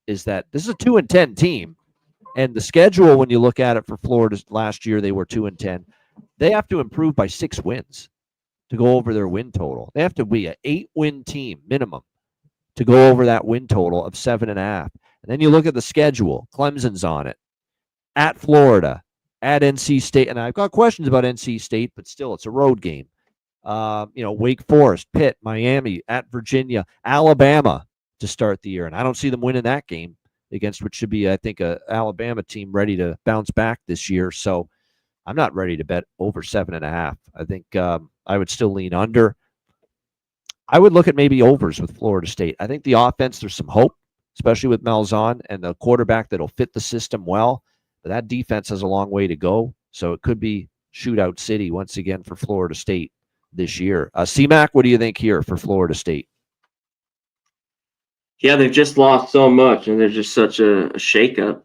Is that this is a 2-10 team, and the schedule, when you look at it for Florida last year, they were 2-10. They have to improve by 6 wins to go over their win total. They have to be an 8-win team minimum to go over that win total of 7.5. And then you look at the schedule. Clemson's on it, at Florida, at NC State, and I've got questions about NC State, but still, it's a road game. Wake Forest, Pitt, Miami, at Virginia, Alabama to start the year. And I don't see them winning that game against what should be, I think, a Alabama team ready to bounce back this year. So I'm not ready to bet over 7.5. I think I would still lean under. I would look at maybe overs with Florida State. I think the offense, there's some hope, especially with Malzahn and the quarterback that'll fit the system well. But that defense has a long way to go. So it could be shootout city once again for Florida State this year. C-Mac, what do you think here for Florida State? Yeah, they've just lost so much, and there's just such a shakeup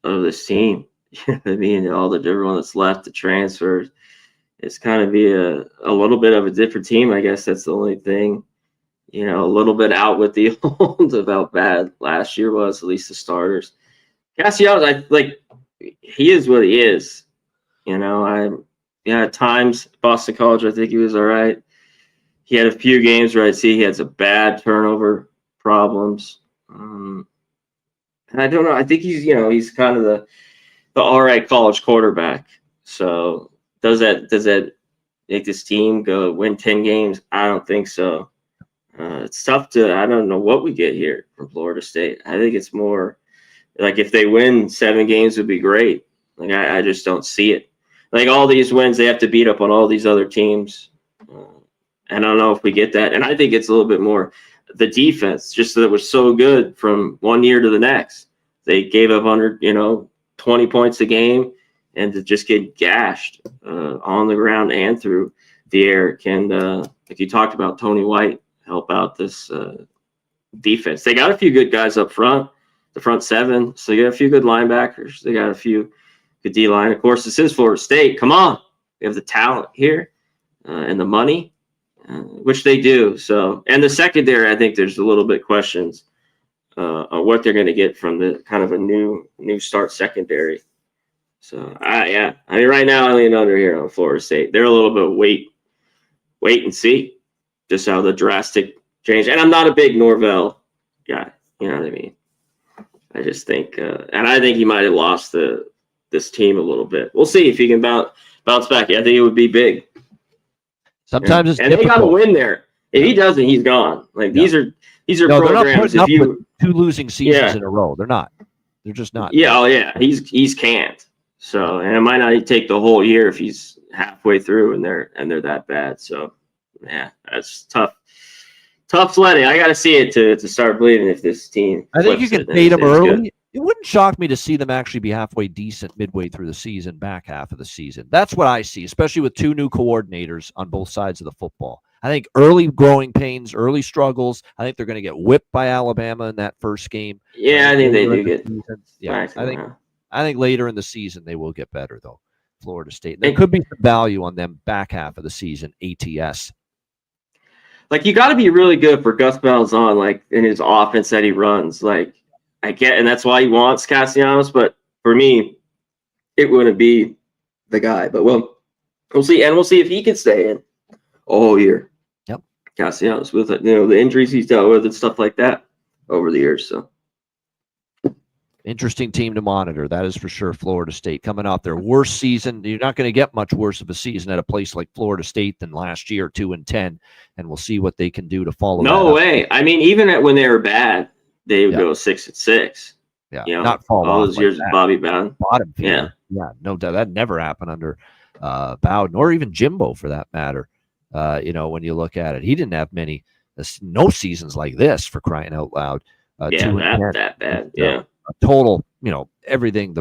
of this team. I mean, everyone that's left, the transfers, it's kind of be a little bit of a different team. I guess that's the only thing. A little bit out with the old of how bad last year was, at least the starters. Castellanos, he is what he is. At times, Boston College, I think he was all right. He had a few games where he had some bad turnover problems. And I don't know. I think he's kind of the all right college quarterback. So does that make this team go win 10 games? I don't think so. It's tough I don't know what we get here from Florida State. I think it's more like if they win 7 games would be great. I just don't see it. All these wins, they have to beat up on all these other teams. And I don't know if we get that. And I think it's a little bit more the defense, just that it was so good from one year to the next. They gave up under 20 points a game, and to just get gashed on the ground and through the air can, like you talked about, Tony White help out this defense. They got a few good guys up front, the front 7. So they got a few good linebackers. They got a few good D-line. Of course, this is Florida State. Come on. We have the talent here and the money. Which they do. So, and the secondary, I think there's a little bit questions on what they're going to get from the kind of a new start secondary. So, right now I lean under here on Florida State. They're a little bit wait and see just how the drastic change. And I'm not a big Norvell guy. You know what I mean? I just think, and I think he might have lost this team a little bit. We'll see if he can bounce back. I think it would be big. Sometimes it's difficult. They got to win there. If he doesn't, he's gone. Like these are no, they're not programs. putting If up you with 2 losing seasons in a row. They're not. They're just not. Yeah, he's can't. So, and it might not take the whole year if he's halfway through and they're that bad. So, yeah, that's tough. Tough sledding. I got to see it to start believing if this team. I think you can fade them is early. good. It wouldn't shock me to see them actually be halfway decent midway through the season, back half of the season. That's what I see, especially with 2 new coordinators on both sides of the football. I think early growing pains, early struggles. I think they're going to get whipped by Alabama in that first game. Yeah, I think they do get. Yeah, I think later in the season they will get better though. Florida State. There could be some value on them back half of the season. ATS. Like you got to be really good for Gus Malzahn, like in his offense that he runs. Like I get, and that's why he wants Castellanos. But for me, it wouldn't be the guy. But we'll see, and we'll see if he can stay in a whole year. Yep, Castellanos with the injuries he's dealt with and stuff like that over the years. So interesting team to monitor. That is for sure. Florida State coming off their worst season. You're not going to get much worse of a season at a place like Florida State than last year, 2-10, and we'll see what they can do to follow. No way. I mean, even when they were bad, they would go 6-6. Yeah, not fall all those years of Bobby Bowden. Bottom feeder. Yeah, no doubt. That never happened under Bowden or even Jimbo for that matter. When you look at it, he didn't have no seasons like this, for crying out loud. That bad. Yeah. A total, everything,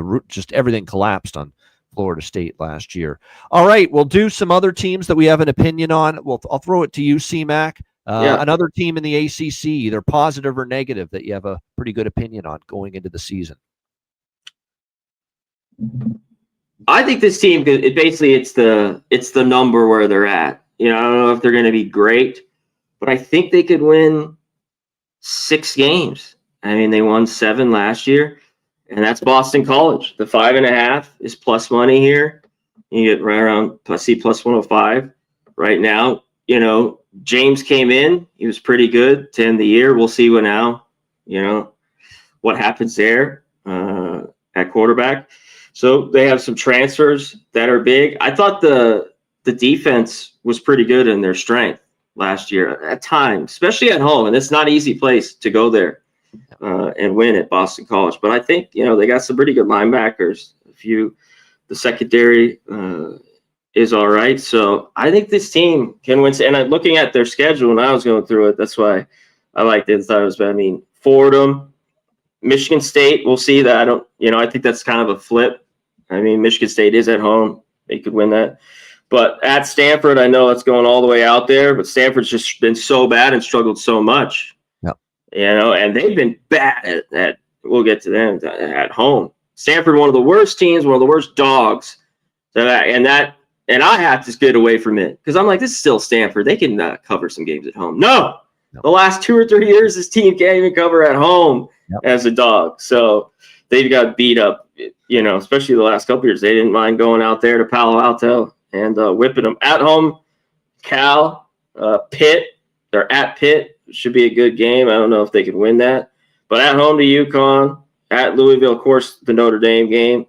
everything collapsed on Florida State last year. All right, we'll do some other teams that we have an opinion on. I'll throw it to you, C-Mac. Another team in the ACC, either positive or negative, that you have a pretty good opinion on going into the season. I think this team, it's the number where they're at. I don't know if they're going to be great, but I think they could win 6 games. I mean, they won 7 last year, and that's Boston College. The 5.5 is plus money here. You get right around plus 105 right now. James came in; he was pretty good to end the year. We'll see what happens there at quarterback. So they have some transfers that are big. I thought the defense was pretty good in their strength last year at times, especially at home, and it's not an easy place to go there. And win at Boston College. But I think, they got some pretty good linebackers. The secondary is all right. So I think this team can win. And I'm looking at their schedule when I was going through it. That's why I liked it. Thought it was bad. I mean, Fordham, Michigan State, we'll see that. I think that's kind of a flip. I mean, Michigan State is at home. They could win that. But at Stanford, I know it's going all the way out there, but Stanford's just been so bad and struggled so much. And they've been bad at we'll get to them at home. Stanford, one of the worst teams, one of the worst dogs. And I have to get away from it because I'm like, this is still Stanford. They can cover some games at home. No. The last 2 or 3 years, this team can't even cover at home as a dog. So they've got beat up, especially the last couple years. They didn't mind going out there to Palo Alto and whipping them. At home, Cal, Pitt. They're at Pitt. Should be a good game. I don't know if they could win that. But at home to UConn, at Louisville, of course, the Notre Dame game.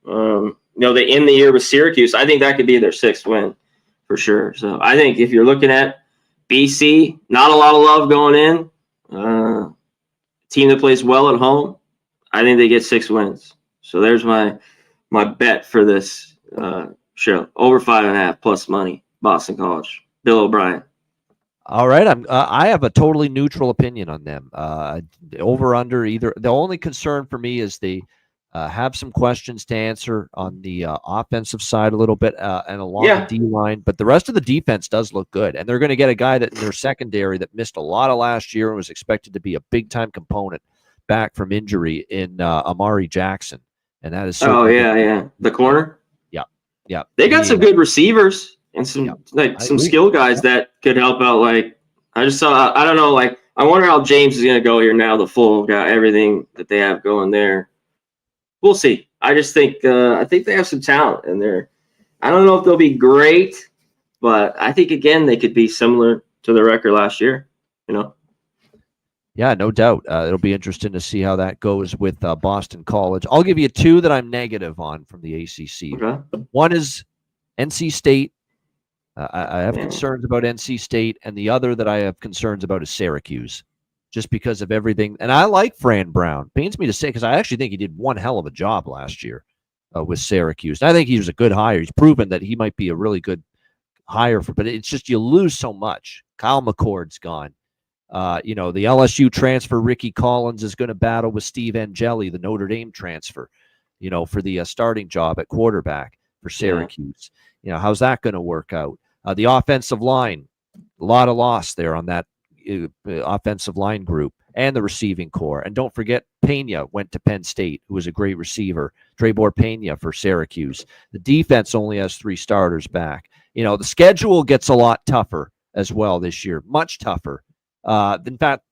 They end the year with Syracuse. I think that could be their 6th win for sure. So I think if you're looking at BC, not a lot of love going in. Team that plays well at home, I think they get 6 wins. So there's my bet for this show. Over 5.5 plus money, Boston College. Bill O'Brien. All right, I have a totally neutral opinion on them. Over under either. The only concern for me is they have some questions to answer on the offensive side a little bit and along the D line, but the rest of the defense does look good, and they're going to get a guy that in their secondary that missed a lot of last year and was expected to be a big time component back from injury in Amari Jackson, and that is the corner. Yeah, they got some good receivers. And some skill guys that could help out. Like I just saw, I don't know. Like I wonder how James is going to go here now. The full guy, everything that they have going there. We'll see. I just think I think they have some talent, and I don't know if they'll be great, but I think again they could be similar to the record last year. Yeah, no doubt. It'll be interesting to see how that goes with Boston College. I'll give you 2 that I'm negative on from the ACC. Okay. One is NC State. I have concerns about NC State, and the other that I have concerns about is Syracuse, just because of everything. And I like Fran Brown. Pains me to say, because I actually think he did one hell of a job last year with Syracuse. And I think he was a good hire. He's proven that he might be a really good hire but it's just you lose so much. Kyle McCord's gone. The LSU transfer, Ricky Collins, is going to battle with Steve Angeli, the Notre Dame transfer, for the starting job at quarterback for Syracuse. How's that going to work out? The offensive line, a lot of loss there on that offensive line group, and the receiving core. And don't forget, Pena went to Penn State, who was a great receiver. Trebor Pena for Syracuse. The defense only has 3 starters back. The schedule gets a lot tougher as well this year, much tougher. In fact,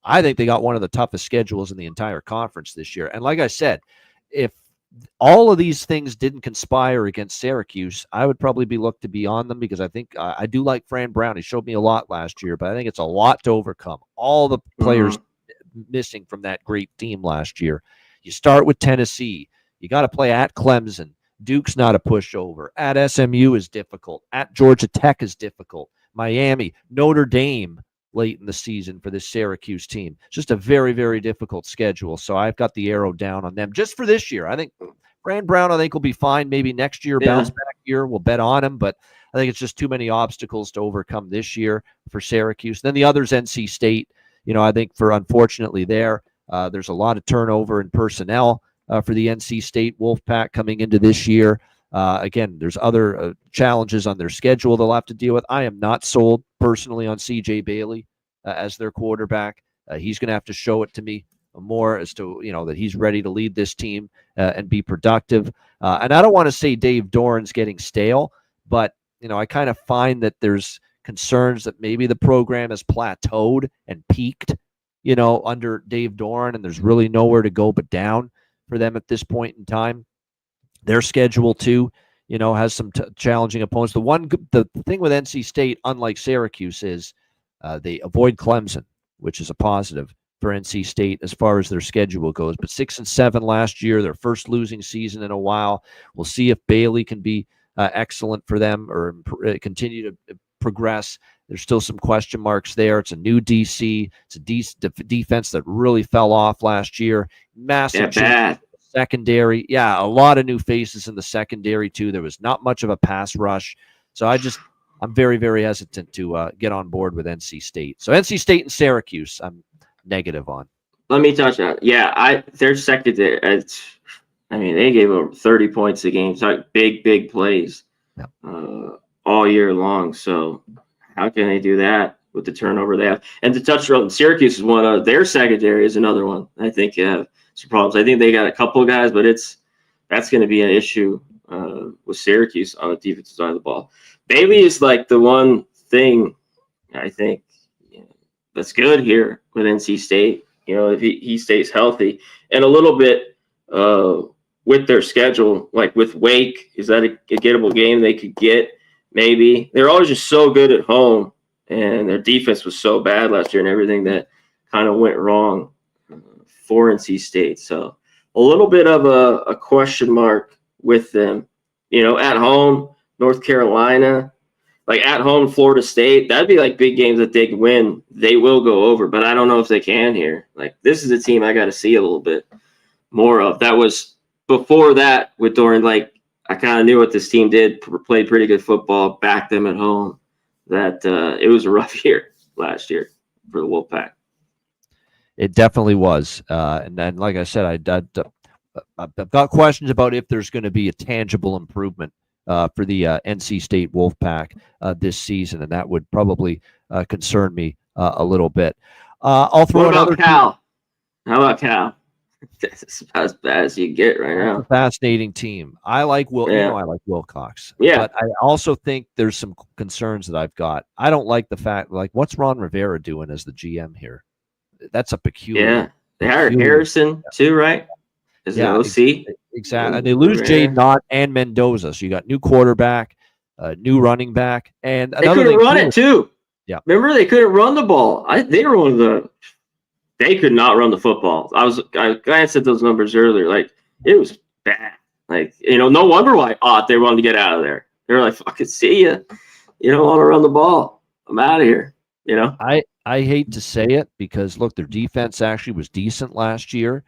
I think they got one of the toughest schedules in the entire conference this year. And like I said, if all of these things didn't conspire against Syracuse, I would probably be looked to be on them, because I think I do like Fran Brown. He showed me a lot last year, but I think it's a lot to overcome. All the players missing from that great team last year. You start with Tennessee. You got to play at Clemson. Duke's not a pushover. At SMU is difficult. At Georgia Tech is difficult. Miami, Notre Dame late in the season for this Syracuse team. Just a very, very difficult schedule. So I've got the arrow down on them just for this year. I think Fran Brown, will be fine. Maybe next year, bounce back year, we'll bet on him. But I think it's just too many obstacles to overcome this year for Syracuse. Then the other's NC State. I think unfortunately there's a lot of turnover in personnel for the NC State Wolfpack coming into this year. Again, there's other challenges on their schedule they'll have to deal with. I am not sold personally on C.J. Bailey as their quarterback. He's going to have to show it to me more as to, that he's ready to lead this team and be productive. And I don't want to say Dave Doran's getting stale, but, I kind of find that there's concerns that maybe the program has plateaued and peaked, under Dave Doran, and there's really nowhere to go but down for them at this point in time. Their schedule too, has some challenging opponents. The thing with NC State, unlike Syracuse, is they avoid Clemson, which is a positive for NC State as far as their schedule goes. But 6-7 last year, their first losing season in a while. We'll see if Bailey can be excellent for them or continue to progress. There's still some question marks there. It's a new DC. It's a defense that really fell off last year. Massive change. Secondary. Yeah, a lot of new faces in the secondary, too. There was not much of a pass rush. So I'm very, very hesitant to get on board with NC State. So NC State and Syracuse, I'm negative on. Let me touch on it. Yeah, their secondary, they gave over 30 points a game. It's like big plays all year long. So how can they do that with the turnover they have? And to touch on Syracuse is one of their secondary is another one. I think some problems. I think they got a couple of guys, but that's going to be an issue with Syracuse on the defensive side of the ball. Bailey is like the one thing I think that's good here with NC State. If he stays healthy, and a little bit with their schedule, like with Wake, is that a gettable game they could get? Maybe. They're always just so good at home, and their defense was so bad last year, and everything that kind of went wrong for NC State. So a little bit of a question mark with them. At home, North Carolina, like at home, Florida State, that'd be like big games that they could win. They will go over, but I don't know if they can here. Like, this is a team I got to see a little bit more of. That was before that with Doran. Like, I kind of knew what this team did, played pretty good football, backed them at home. That it was a rough year last year for the Wolfpack. It definitely was. And then, like I said, I've got questions about if there's going to be a tangible improvement for the NC State Wolfpack this season, and that would probably concern me a little bit. I'll throw what about another. Cal? How about Cal? That's as bad as you get right now. Fascinating team. I like I like Wilcox. Yeah. But I also think there's some concerns that I've got. I don't like the fact, what's Ron Rivera doing as the GM here? That's a peculiar. Yeah. They hired Harrison too, right? As the OC. Exactly. And they lose Jade Knott and Mendoza. So you got new quarterback, new running back, and they couldn't run it too. Yeah. Remember, they couldn't run the ball. They could not run the football. I glanced at those numbers earlier. Like, it was bad. Like, no wonder why they wanted to get out of there. They were like, fucking see ya. You don't want to run the ball. I'm out of here. You know. I hate to say it because look, their defense actually was decent last year,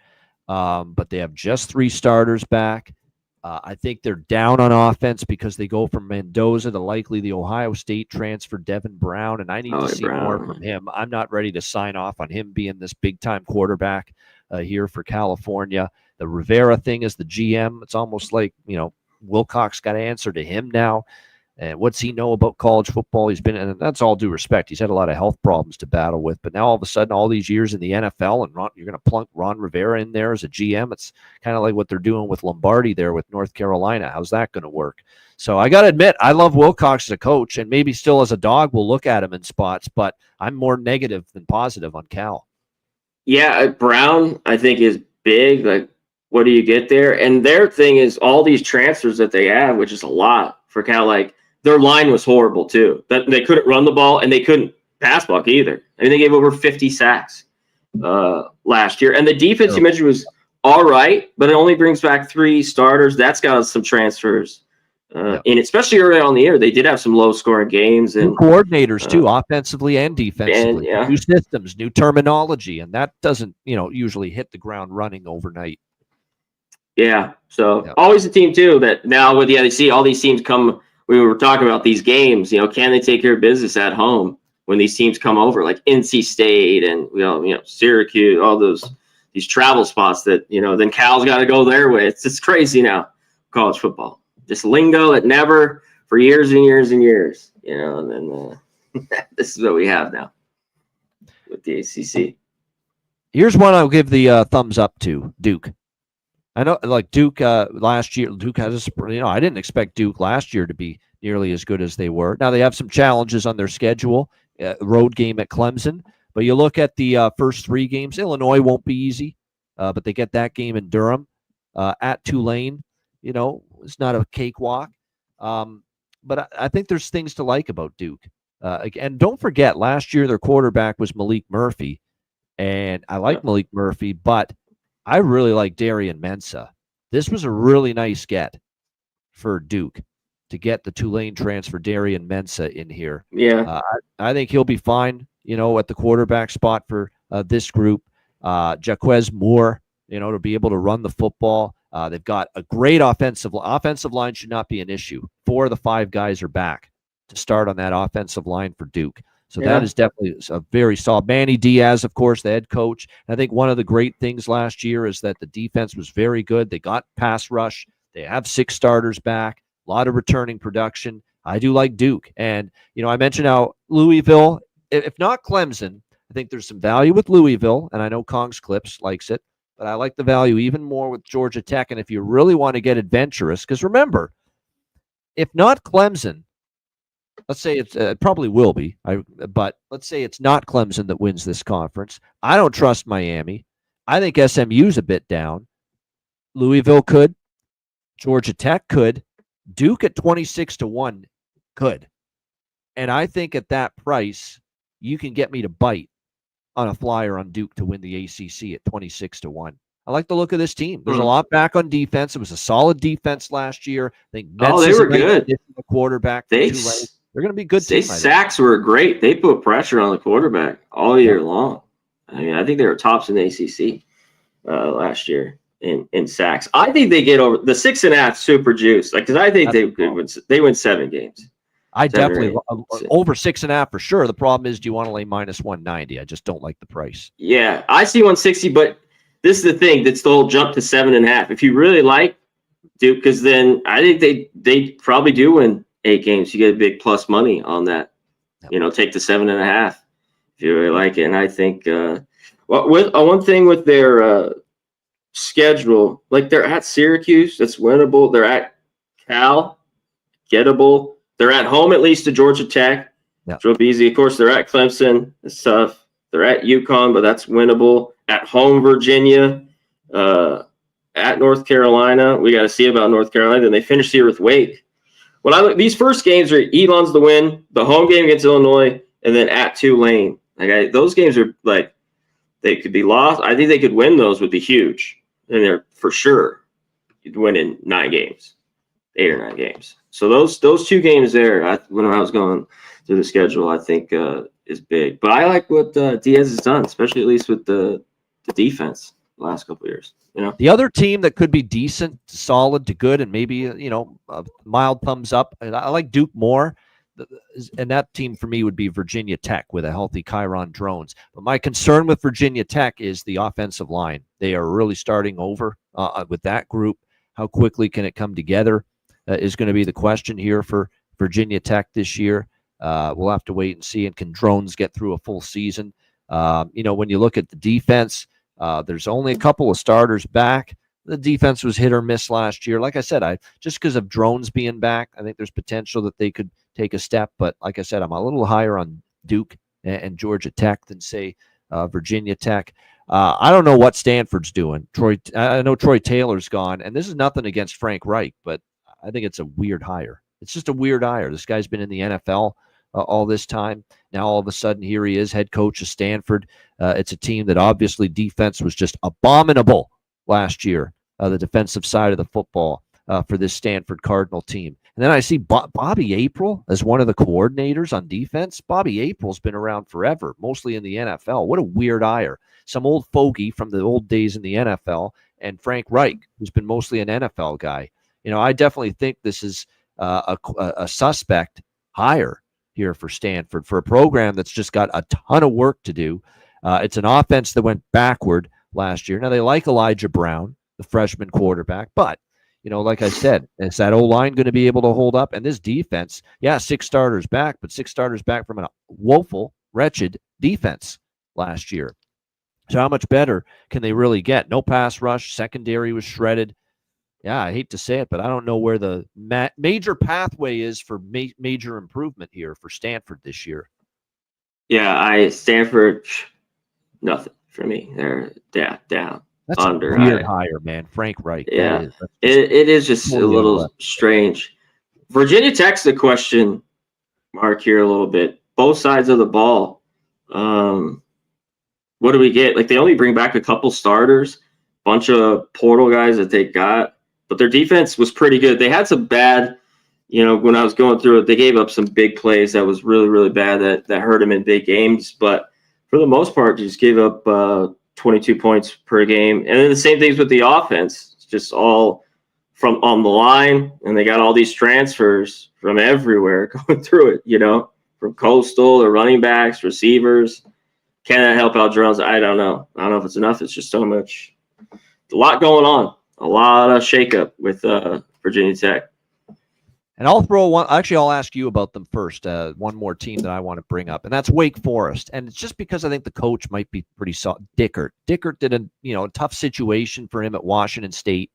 but they have just 3 starters back. I think they're down on offense because they go from Mendoza to likely the Ohio State transfer Devin Brown, and I need to see more from him. I'm not ready to sign off on him being this big-time quarterback here for California. The Rivera thing is the GM. It's almost like, Wilcox got to answer to him now. And what's he know about college football? He's been, and that's all due respect, he's had a lot of health problems to battle with. But now all of a sudden, all these years in the NFL, and you're going to plunk Ron Rivera in there as a GM. It's kind of like what they're doing with Lombardi there with North Carolina. How's that going to work? So I got to admit, I love Wilcox as a coach, and maybe still as a dog, we'll look at him in spots. But I'm more negative than positive on Cal. Yeah, Brown, I think, is big. Like, what do you get there? And their thing is all these transfers that they have, which is a lot for Cal. Like, their line was horrible too. That they couldn't run the ball and they couldn't pass block either. I mean, they gave over 50 sacks last year. And the defense you mentioned was all right, but it only brings back 3 starters. That's got some transfers in it, especially early on in the year. They did have some low-scoring games and new coordinators too, offensively and defensively. New systems, new terminology, and that doesn't usually hit the ground running overnight. Yeah, so always a team too that now with the ACC, all these teams come. We were talking about these games, can they take care of business at home when these teams come over, like NC State and Syracuse, all these travel spots that then Cal's got to go their way. It's just crazy now, college football. This lingo that never for years and years and years, and then this is what we have now with the ACC. Here's one I'll give the thumbs up to: Duke. I know, like Duke last year. Duke has I didn't expect Duke last year to be nearly as good as they were. Now they have some challenges on their schedule. Road game at Clemson, but you look at the first 3 games. Illinois won't be easy, but they get that game in Durham at Tulane. It's not a cakewalk, but I think there's things to like about Duke. And don't forget, last year their quarterback was Malik Murphy, and I like Malik Murphy, but I really like Darian Mensah. This was a really nice get for Duke to get the Tulane transfer Darian Mensah in here. Yeah. I think he'll be fine, at the quarterback spot for this group. Jaquez Moore, to be able to run the football. They've got a great offensive line should not be an issue. 4 of the 5 guys are back to start on that offensive line for Duke. So that is definitely a very solid. Manny Diaz, of course, the head coach. I think one of the great things last year is that the defense was very good. They got pass rush. They have 6 starters back, a lot of returning production. I do like Duke. And, I mentioned how Louisville, if not Clemson, I think there's some value with Louisville, and I know Kong's Clips likes it, but I like the value even more with Georgia Tech. And if you really want to get adventurous, because remember, if not Clemson, let's say it probably will be, but let's say it's not Clemson that wins this conference. I don't trust Miami. I think SMU's a bit down. Louisville could. Georgia Tech could. Duke at 26-1 could. And I think at that price, you can get me to bite on a flyer on Duke to win the ACC at 26-1. I like the look of this team. There's a lot back on defense. It was a solid defense last year. I think they were good. The quarterback. They're going to be good. Sacks were great. They put pressure on the quarterback all year long. I mean, I think they were tops in the ACC last year in sacks. I think they get over the 6.5 super juice. Because I think they win 7 games. I definitely over 6.5 for sure. The problem is, do you want to lay minus 190? I just don't like the price. Yeah, I see 160, but this is the thing. That's the whole jump to 7.5. If you really like Duke, because then I think they probably do win 8 games. You get a big plus money on that. Yep. Take the 7.5 if you really like it. And I think one thing with their schedule, like they're at Syracuse, that's winnable. They're at Cal, gettable. They're at home at least to Georgia Tech. Yep. It'll be easy. Of course, they're at Clemson. It's tough. They're at UConn, but that's winnable. At home, Virginia. At North Carolina. We got to see about North Carolina. Then they finish here with Wake. When I look, these first games are Elon's the win, the home game against Illinois, and then at Tulane. Those games are like they could be lost. I think they could win those would be huge, and they're for sure you'd win in 9 games. 8 or 9 games. So those 2 games there, when I was going through the schedule, I think is big. But I like what Diaz has done, especially at least with the defense the last couple of years. The other team that could be decent, solid to good, and maybe a mild thumbs up. And I like Duke more, and that team for me would be Virginia Tech with a healthy Chiron Drones. But my concern with Virginia Tech is the offensive line. They are really starting over with that group. How quickly can it come together is going to be the question here for Virginia Tech this year. We'll have to wait and see. And can Drones get through a full season? When you look at the defense, there's only a couple of starters back. The defense was hit or miss last year. Like I said, just because of Drones being back, I think there's potential that they could take a step. But like I said, I'm a little higher on Duke and Georgia Tech than, say, Virginia Tech. I don't know what Stanford's doing. I know Troy Taylor's gone, and this is nothing against Frank Reich, but I think it's a weird hire. It's just a weird hire. This guy's been in the NFL all this time. Now all of a sudden, here he is, head coach of Stanford. It's a team that obviously defense was just abominable last year, the defensive side of the football for this Stanford Cardinal team. And then I see Bobby April as one of the coordinators on defense. Bobby April's been around forever, mostly in the NFL. What a weird hire. Some old fogey from the old days in the NFL, and Frank Reich, who's been mostly an NFL guy. I definitely think this is a suspect hire here for Stanford for a program that's just got a ton of work to do. It's an offense that went backward last year. Now, they like Elijah Brown, the freshman quarterback, but, like I said, is that O-line going to be able to hold up? And this defense, 6 starters back, but 6 starters back from a woeful, wretched defense last year. So how much better can they really get? No pass rush. Secondary was shredded. Yeah, I hate to say it, but I don't know where the major pathway is for major improvement here for Stanford this year. Yeah, Stanford, nothing for me. They're down. That's under. A weird hire, man. Frank Reich. Yeah, it is just a little strange. Virginia Tech's the question mark here a little bit. Both sides of the ball. What do we get? Like, they only bring back a couple starters, bunch of portal guys that they got, but their defense was pretty good. They had some bad, when I was going through it, they gave up some big plays that was really, really bad that hurt them in big games. But for the most part, they just gave up 22 points per game. And then the same things with the offense. It's just all from on the line, and they got all these transfers from everywhere going through it, from Coastal to running backs, receivers. Can that help out Drones? I don't know. I don't know if it's enough. It's just so much. A lot going on. A lot of shakeup with Virginia Tech. And I'll throw one. Actually, I'll ask you about them first. One more team that I want to bring up, and that's Wake Forest. And it's just because I think the coach might be pretty solid. Dickert did a tough situation for him at Washington State,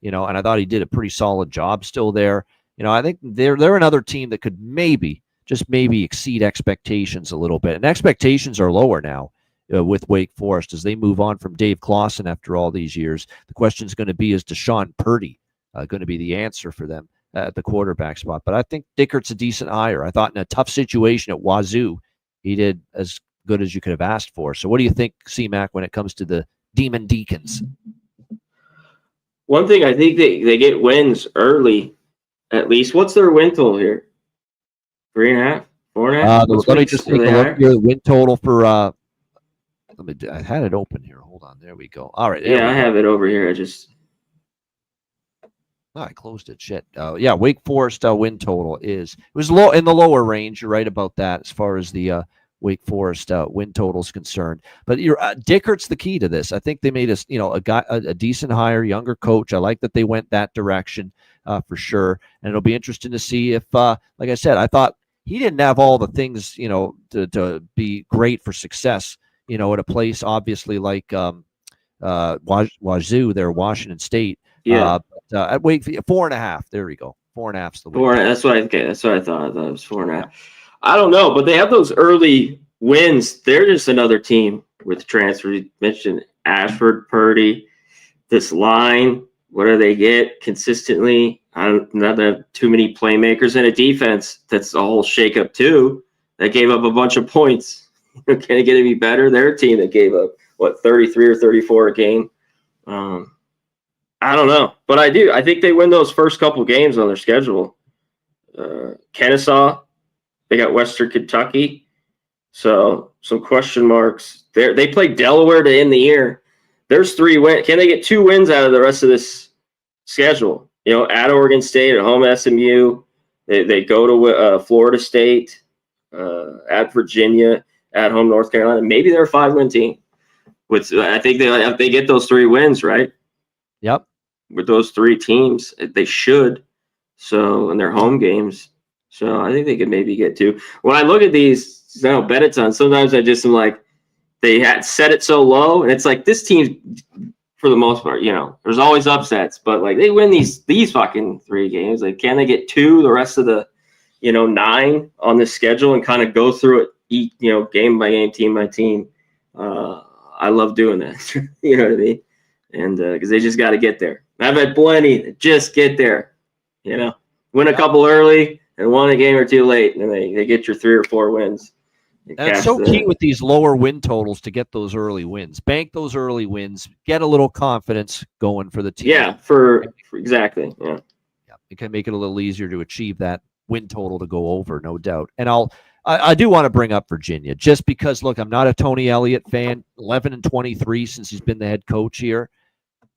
and I thought he did a pretty solid job still there. I think they're another team that could maybe exceed expectations a little bit. And expectations are lower now with Wake Forest as they move on from Dave Clawson after all these years. The question is going to be, is Deshaun Purdy going to be the answer for them at the quarterback spot? But I think Dickert's a decent hire. I thought in a tough situation at Wazoo, he did as good as you could have asked for. So what do you think, C-Mac, when it comes to the Demon Deacons? One thing, I think they get wins early, at least. What's their win total here? 3.5, 4.5. Let me just take a look here. The win total for I had it open here. Hold on, there we go. All right, I have it over here. I closed it. Shit. Wake Forest win total it was low in the lower range. You're right about that as far as the Wake Forest win total is concerned. But Dickert's the key to this. I think they made a decent hire, younger coach. I like that they went that direction for sure. And it'll be interesting to see if, like I said, I thought he didn't have all the things, to be great for success, at a place obviously like Wazoo there, Washington State. Yeah. At Wake, 4.5. There we go. 4.5's the win. 4. That's what I thought. I thought it was 4.5. I don't know, but they have those early wins. They're just another team with transfer. You mentioned Ashford, Purdy, this line. What do they get consistently? Not have too many playmakers and a defense that's a whole shakeup too. That gave up a bunch of points. Can it get any better? They're a team that gave up 33 or 34 a game. I don't know, but I do. I think they win those first couple games on their schedule. Kennesaw, they got Western Kentucky, so some question marks there. They play Delaware to end the year. There's 3 wins. Can they get 2 wins out of the rest of this schedule? You know, at Oregon State, at home SMU, they go to Florida State, at Virginia, at home North Carolina. Maybe they're a 5-win team. I think they get those 3 wins, right? Yep. With those 3 teams, they should. So, in their home games. So, I think they could maybe get 2. When I look at these, I don't bet it's on. Sometimes I just am like, they had set it so low, and it's like this team, for the most part, you know, there's always upsets, but like they win these fucking 3 games. Like, can they get 2 the rest of the, 9 on this schedule and kind of go through it, game by game, team by team? I love doing that. You know what I mean? And because they just got to get there. I've had plenty that just get there. Win a couple early and won a game or 2 late, and they get your 3 or 4 wins. And it's so key with these lower win totals to get those early wins. Bank those early wins. Get a little confidence going for the team. Yeah, for exactly. Yeah, it can make it a little easier to achieve that win total to go over, no doubt. And I do want to bring up Virginia just because, look, I'm not a Tony Elliott fan. 11-23 since he's been the head coach here.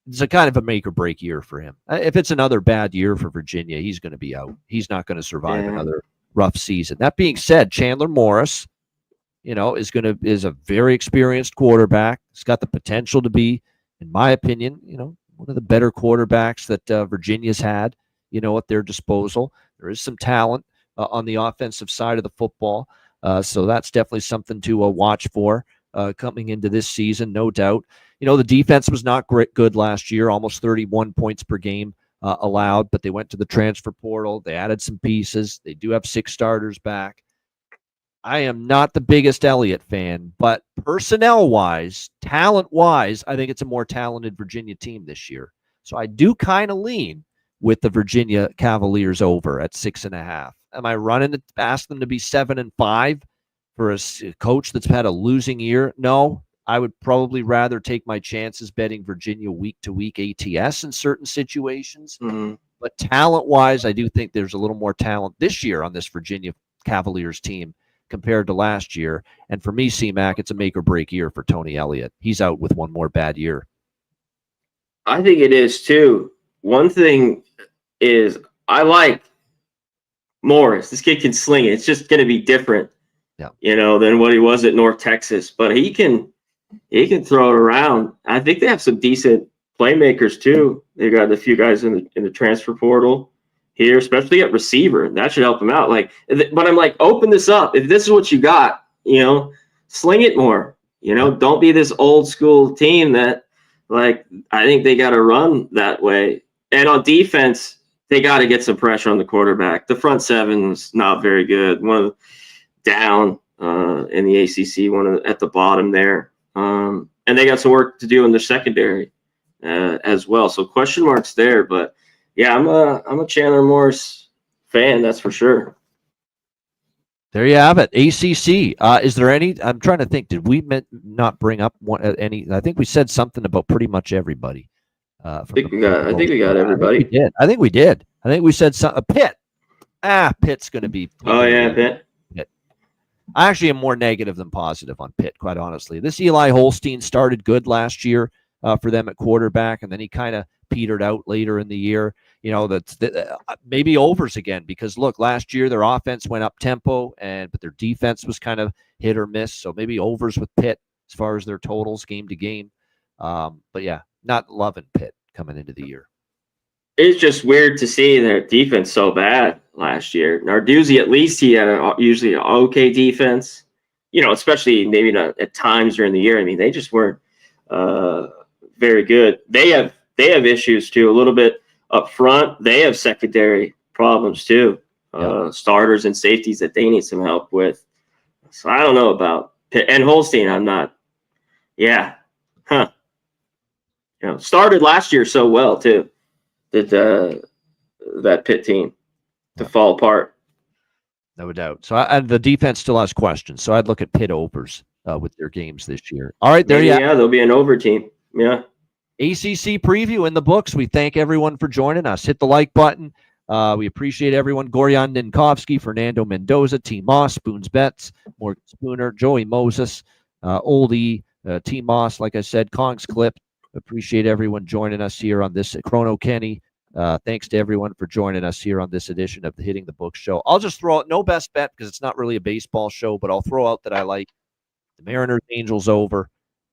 It's a kind of a make or break year for him. If it's another bad year for Virginia, he's going to be out. He's not going to survive another rough season. That being said, Chandler Morris, is a very experienced quarterback. He's got the potential to be, in my opinion, one of the better quarterbacks that Virginia's had, at their disposal. There is some talent on the offensive side of the football. So that's definitely something to watch for coming into this season, no doubt. The defense was not good last year, almost 31 points per game allowed, but they went to the transfer portal. They added some pieces. They do have 6 starters back. I am not the biggest Elliott fan, but personnel-wise, talent-wise, I think it's a more talented Virginia team this year. So I do kind of lean with the Virginia Cavaliers over at 6.5. Am I running to ask them to be 7-5 for a coach that's had a losing year? No, I would probably rather take my chances betting Virginia week-to-week ATS in certain situations. Mm-hmm. But talent-wise, I do think there's a little more talent this year on this Virginia Cavaliers team compared to last year. And for me, C-Mac, it's a make or break year for Tony Elliott. He's out with one more bad year. I think it is too. One thing is I like Morris. This kid can sling it. It's just going to be different, than what he was at North Texas. But he can throw it around. I think they have some decent playmakers too. They got a few guys in the transfer portal here, especially at receiver. That should help them out. But I'm like, open this up. If this is what you got, sling it more. Don't be this old school team that, I think they got to run that way. And on defense, they got to get some pressure on the quarterback. The front seven's not very good. One of the down in the ACC, one at the bottom there. And they got some work to do in their secondary as well. So question marks there, but yeah, I'm a Chandler Morris fan, that's for sure. There you have it. ACC. Is there any? I'm trying to think. Did we not bring up any? I think we said something about pretty much everybody. I think we got everybody. I think we did. I think we said something. Pitt. Pitt's going to be. Oh yeah, Pitt. I actually am more negative than positive on Pitt, quite honestly. This Eli Holstein started good last year for them at quarterback, and then he kind of petered out later in the year. Maybe overs again, because look, last year their offense went up tempo, but their defense was kind of hit or miss. So maybe overs with Pitt as far as their totals game to game. But yeah, not loving Pitt coming into the year. It's just weird to see their defense so bad last year. Narduzzi, at least he had usually an okay defense, especially maybe not at times during the year. I mean, they just weren't very good. They have issues too, a little bit up front. They have secondary problems too, starters and safeties that they need some help with. So I don't know about Pitt and Holstein. I'm not. Yeah, started last year so well too. That Pitt team to fall apart. No doubt. So and the defense still has questions. So I'd look at Pitt overs with their games this year. All right, there you go. Yeah, there'll be an over team. Yeah. ACC preview in the books. We thank everyone for joining us. Hit the like button. We appreciate everyone. Goryan Ninkovsky, Fernando Mendoza, T. Moss, Spoons Betts, Morgan Spooner, Joey Moses, Oldie, T. Moss, like I said, Kong's Clip. Appreciate everyone joining us here on this Chrono Kenny. Thanks to everyone for joining us here on this edition of the Hitting the Books show. I'll just throw out no best bet because it's not really a baseball show, but I'll throw out that I like the Mariners Angels over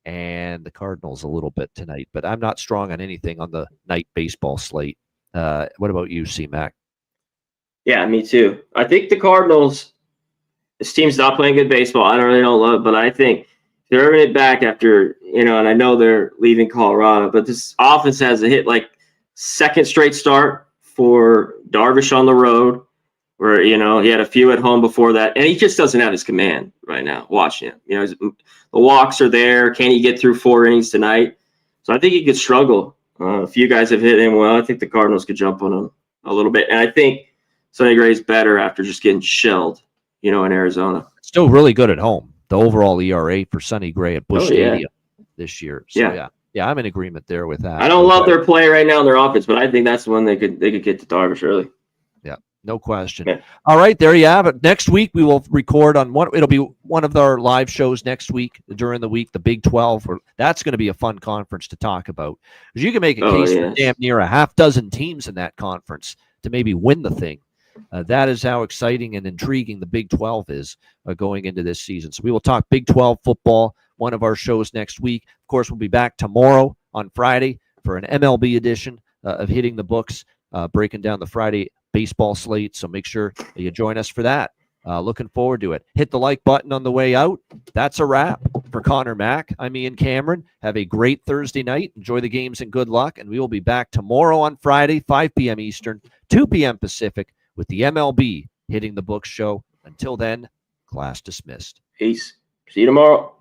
and the Cardinals a little bit tonight, but I'm not strong on anything on the night baseball slate. What about you, C-Mac? Yeah, me too. I think the Cardinals, this team's not playing good baseball. I don't really love it, but I think they're earning it back after, and I know they're leaving Colorado, but this offense has a hit like second straight start for Darvish on the road, where, he had a few at home before that, and he just doesn't have his command right now watching him. The walks are there. Can he get through 4 innings tonight? So I think he could struggle. A few guys have hit him well. I think the Cardinals could jump on him a little bit. And I think Sonny Gray's better after just getting shelled, in Arizona. Still really good at home. The overall ERA for Sonny Gray at Busch Stadium this year. So, yeah, I'm in agreement there with that. I don't love their play right now in their offense, but I think that's when they could get to Darvish early. Yeah, no question. Yeah. All right, there you have it. Next week we will record on it'll be one of our live shows next week during the week, the Big 12. That's going to be a fun conference to talk about. Because you can make a case for damn near a half dozen teams in that conference to maybe win the thing. That is how exciting and intriguing the Big 12 is going into this season. So we will talk Big 12 football, one of our shows next week. Of course, we'll be back tomorrow on Friday for an MLB edition of Hitting the Books, breaking down the Friday baseball slate. So make sure that you join us for that. Looking forward to it. Hit the like button on the way out. That's a wrap for Connor Mack. I'm Ian Cameron. Have a great Thursday night. Enjoy the games and good luck. And we will be back tomorrow on Friday, 5 p.m. Eastern, 2 p.m. Pacific, with the MLB Hitting the Books show. Until then, class dismissed. Peace. See you tomorrow.